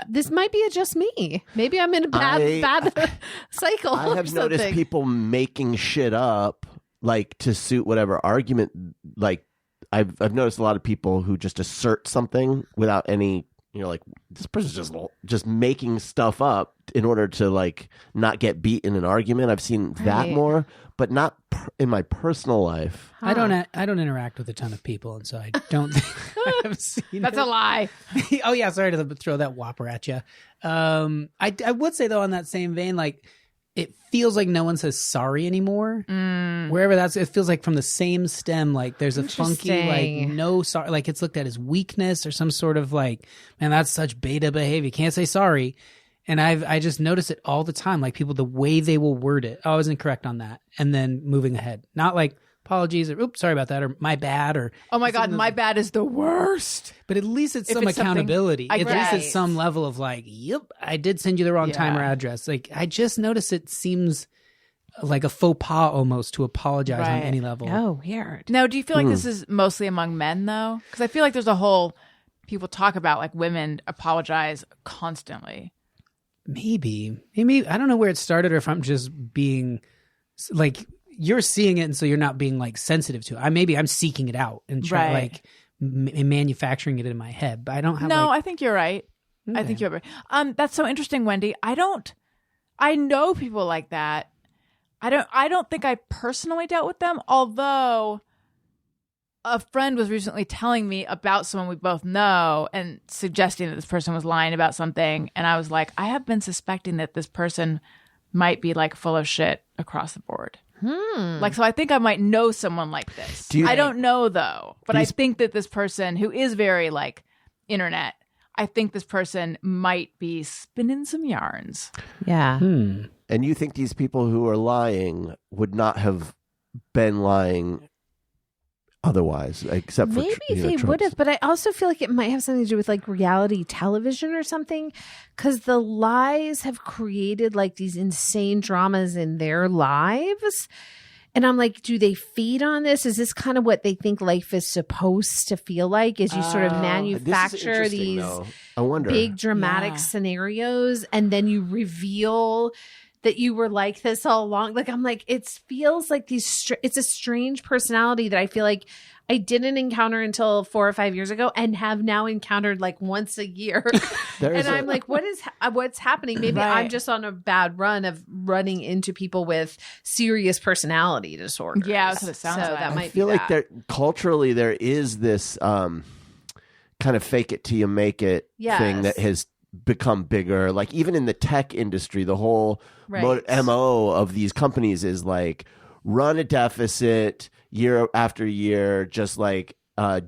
This might be just me. Maybe I'm in a bad cycle. I have noticed people making shit up like to suit whatever argument. Like I've noticed a lot of people who just assert something without any, like this person's just making stuff up in order to like not get beat in an argument. I've seen that more, but not in my personal life. I don't interact with a ton of people, and so I don't think I have seen That's it. a lie. Oh yeah, sorry to throw that whopper at you. I would say though, on that same vein, like it feels like no one says sorry anymore. Wherever it feels like from the same stem, like there's a funky like no sorry, like it's looked at as weakness or some sort of like, man, that's such beta behavior. You can't say sorry. And I just notice it all the time, like people, the way they will word it. Oh, I was incorrect on that. And then moving ahead. Not like apologies or oops, sorry about that, or my bad, or oh my God, my bad is the worst. but at least it's If some it's accountability. At least Right. it's some level of like, yep, I did send you the wrong time or address. Like I just notice it seems like a faux pas almost to apologize on Right. any level. Oh, weird. Now, do you feel like this is mostly among men, though? Because I feel like there's a whole people talk about like women apologize constantly. Maybe I don't know where it started, or if I'm just being like you're seeing it, and so you're not being like sensitive to it. Maybe I'm seeking it out and trying Right. like manufacturing it in my head, but I don't have. No, like, I think you're right. I think you're right. That's so interesting, Wendy. I know people like that. I don't think I personally dealt with them, although a friend was recently telling me about someone we both know and suggesting that this person was lying about something. And I was like, I have been suspecting that this person might be like full of shit across the board. Like, so I think I might know someone like this. I don't know though, but I think that this person who is very like internet, I think this person might be spinning some yarns. Yeah. And you think these people who are lying would not have been lying otherwise, except for Maybe they Trump's- would have, but I also feel like it might have something to do with like reality television or something, because the lies have created like these insane dramas in their lives. And I'm like, do they feed on this? Is this kind of what they think life is supposed to feel like? Is you sort of This is manufacture interesting, these though. I wonder. big dramatic scenarios, and then you reveal that you were like this all along. Like, I'm like, it feels like it's a strange personality that I feel like I didn't encounter until 4 or 5 years ago, and have now encountered like once a year. And I'm like, what's happening? Maybe I'm just on a bad run of running into people with serious personality disorders. Yeah, that's what it sounds like. That I might feel be like culturally there is this kind of fake it till you make it thing that has become bigger. Like even in the tech industry, the whole MO of these companies is like run a deficit year after year, just like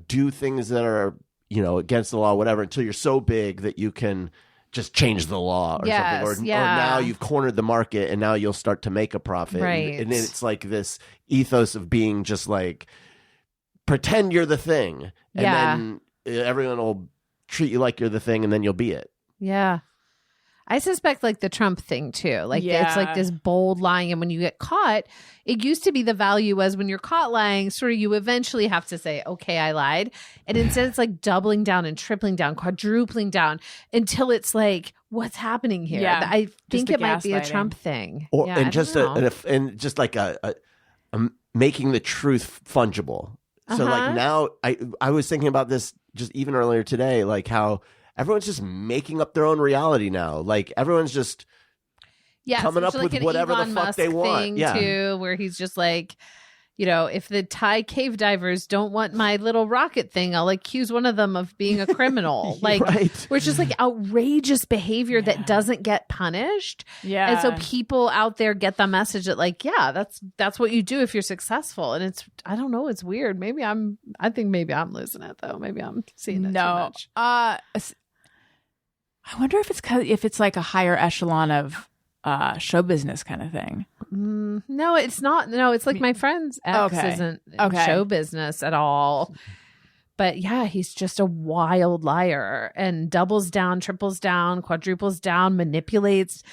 do things that are, against the law, whatever, until you're so big that you can just change the law or something. Or now you've cornered the market and now you'll start to make a profit. Right. And it's like this ethos of being just like, pretend you're the thing. And then everyone will treat you like you're the thing and then you'll be it. Yeah. I suspect like the Trump thing too. Like it's like this bold lying. And when you get caught, it used to be the value was when you're caught lying, sort of you eventually have to say, okay, I lied. And instead it's like doubling down and tripling down, quadrupling down until it's like, what's happening here? Yeah. I think the it might be a gaslighting. Trump thing. Or Yeah, and I just don't know. and just like a making the truth fungible. So like now I was thinking about this just even earlier today, like how everyone's just making up their own reality now. Like everyone's just coming up like with an whatever Elon the fuck Musk they want. thing Yeah. too, where he's just like, if the Thai cave divers don't want my little rocket thing, I'll accuse one of them of being a criminal. Like, Right. where it's just like outrageous behavior that doesn't get punished. Yeah. And so people out there get the message that like, that's what you do if you're successful. And it's, I don't know, it's weird. I think maybe I'm losing it though. Maybe I'm seeing it too much. I wonder if it's like a higher echelon of show business kind of thing. No, it's not. No, it's like my friend's ex isn't in show business at all. But yeah, he's just a wild liar and doubles down, triples down, quadruples down, manipulates,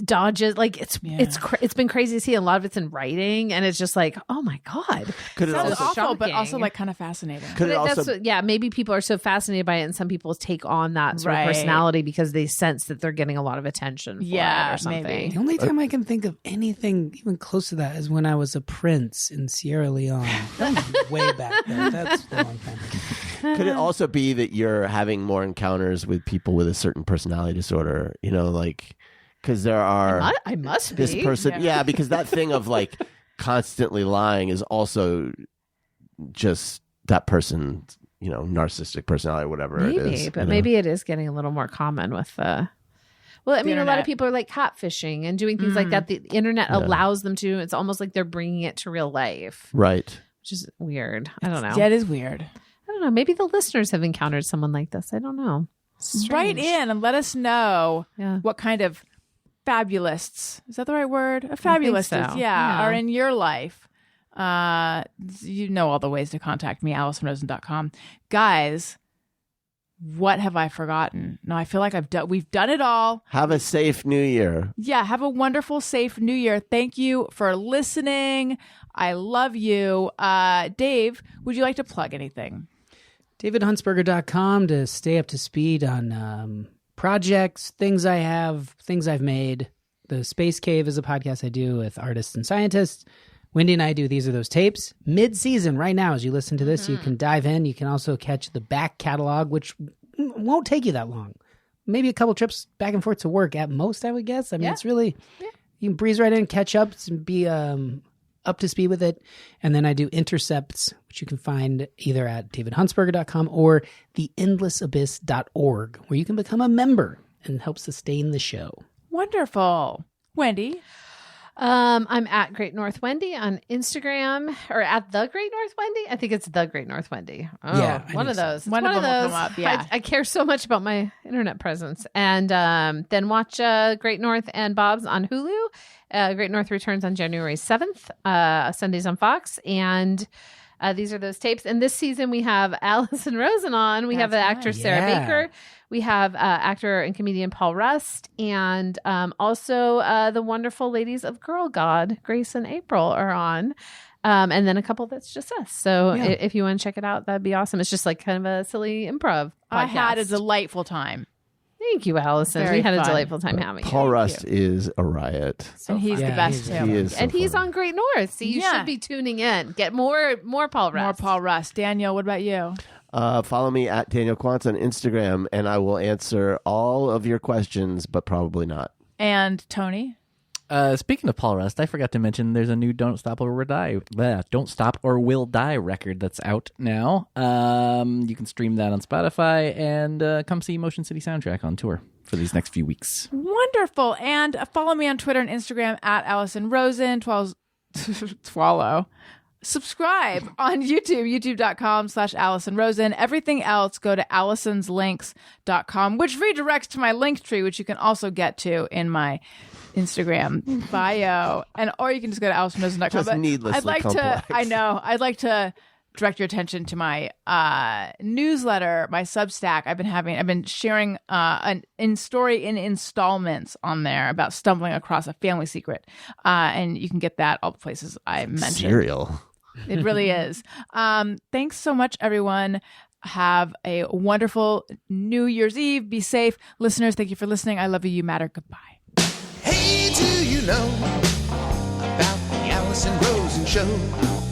dodges. Like it's been crazy to see. A lot of it's in writing, and it's just like, oh my god, Could it Sounds also awful, but shocking. also like kind of fascinating. could it That's also what, maybe people are so fascinated by it, and some people take on that sort Right. of personality because they sense that they're getting a lot of attention for Yeah, it or something. maybe. The only time I can think of anything even close to that is when I was a prince in Sierra Leone. That was way back there. That's a long time ago. could it also be that you're having more encounters with people with a certain personality disorder? You know, like because there are I must be. this person, because that thing of like constantly lying is also just that person's, you know, narcissistic personality or whatever it Maybe, is. but you know? maybe it is getting a little more common with well, I mean, a lot of internet. people are like catfishing and doing things like that. The internet allows them to. It's almost like they're bringing it to real life, Right. which is weird. I don't know. Yeah, it is weird. I don't know. Maybe the listeners have encountered someone like this. I don't know. Write in and let us know Yeah. what kind of fabulists, is that the right word? A fabulist, so. Yeah. are in your life. You know all the ways to contact me, AllisonRosen.com. Guys, what have I forgotten? No, I feel like we've done it all. Have a safe new year. Yeah, have a wonderful, safe new year. Thank you for listening. I love you. Dave, would you like to plug anything? DavidHuntsberger.com to stay up to speed on projects, things I have, things I've made. The Space Cave is a podcast I do with artists and scientists. Wendy and I do These Are Those Tapes. Mid-season right now, as you listen to this, you can dive in. You can also catch the back catalog, which won't take you that long. Maybe a couple trips back and forth to work at most, I would guess. I mean, it's really, you can breeze right in, catch up, and be up to speed with it. And then I do Intercepts, which you can find either at davidhuntsberger.com or theendlessabyss.org, where you can become a member and help sustain the show. Wonderful. Wendy? I'm at Great North Wendy on Instagram, or at the Great North Wendy. I think it's the Great North Wendy. Oh, Yeah, I one think of so. those. It's One of them will come up, yeah. I care so much about my internet presence. And then watch Great North and Bob's on Hulu. Great North returns on January 7th, Sundays on Fox. And these are those tapes. And this season we have Allison Rosen on. We have the actor Sarah Yeah. Baker. We have actor and comedian Paul Rust, and also the wonderful ladies of Girl God, Grace and April, are on. And then a couple that's just us. So if you want to check it out, that'd be awesome. It's just like kind of a silly improv podcast. I had a delightful time. Thank you, Allison. Very we had fun. a delightful time having you. Paul Rust is a riot. And he's fun. the best, Yeah, too. He is so And he's funny. on Great North, so you should be tuning in. Get more Paul Rust. More Paul Rust. Daniel, what about you? Follow me at Daniel Quantz on Instagram, and I will answer all of your questions, but probably not. And Tony? Speaking of Paul Rust, I forgot to mention there's a new Don't Stop or Will Die record that's out now. You can stream that on Spotify and come see Motion City Soundtrack on tour for these next few weeks. Wonderful. And follow me on Twitter and Instagram at Allison Rosen. Swallow. Subscribe on YouTube, youtube.com/Allison Rosen. Everything else, go to allisonslinks.com, which redirects to my link tree, which you can also get to in my Instagram bio. Or you can just go to allisonrosen.com. Just needlessly complex. I'd like to direct your attention to my newsletter, my Substack. I've been sharing an story in installments on there about stumbling across a family secret. And you can get that all the places I mentioned. Serial. It really is. Thanks so much, everyone. Have a wonderful New Year's Eve. Be safe. Listeners, thank you for listening. I love you. You matter. Goodbye. Hey, do you know about the Allison Rosen Show?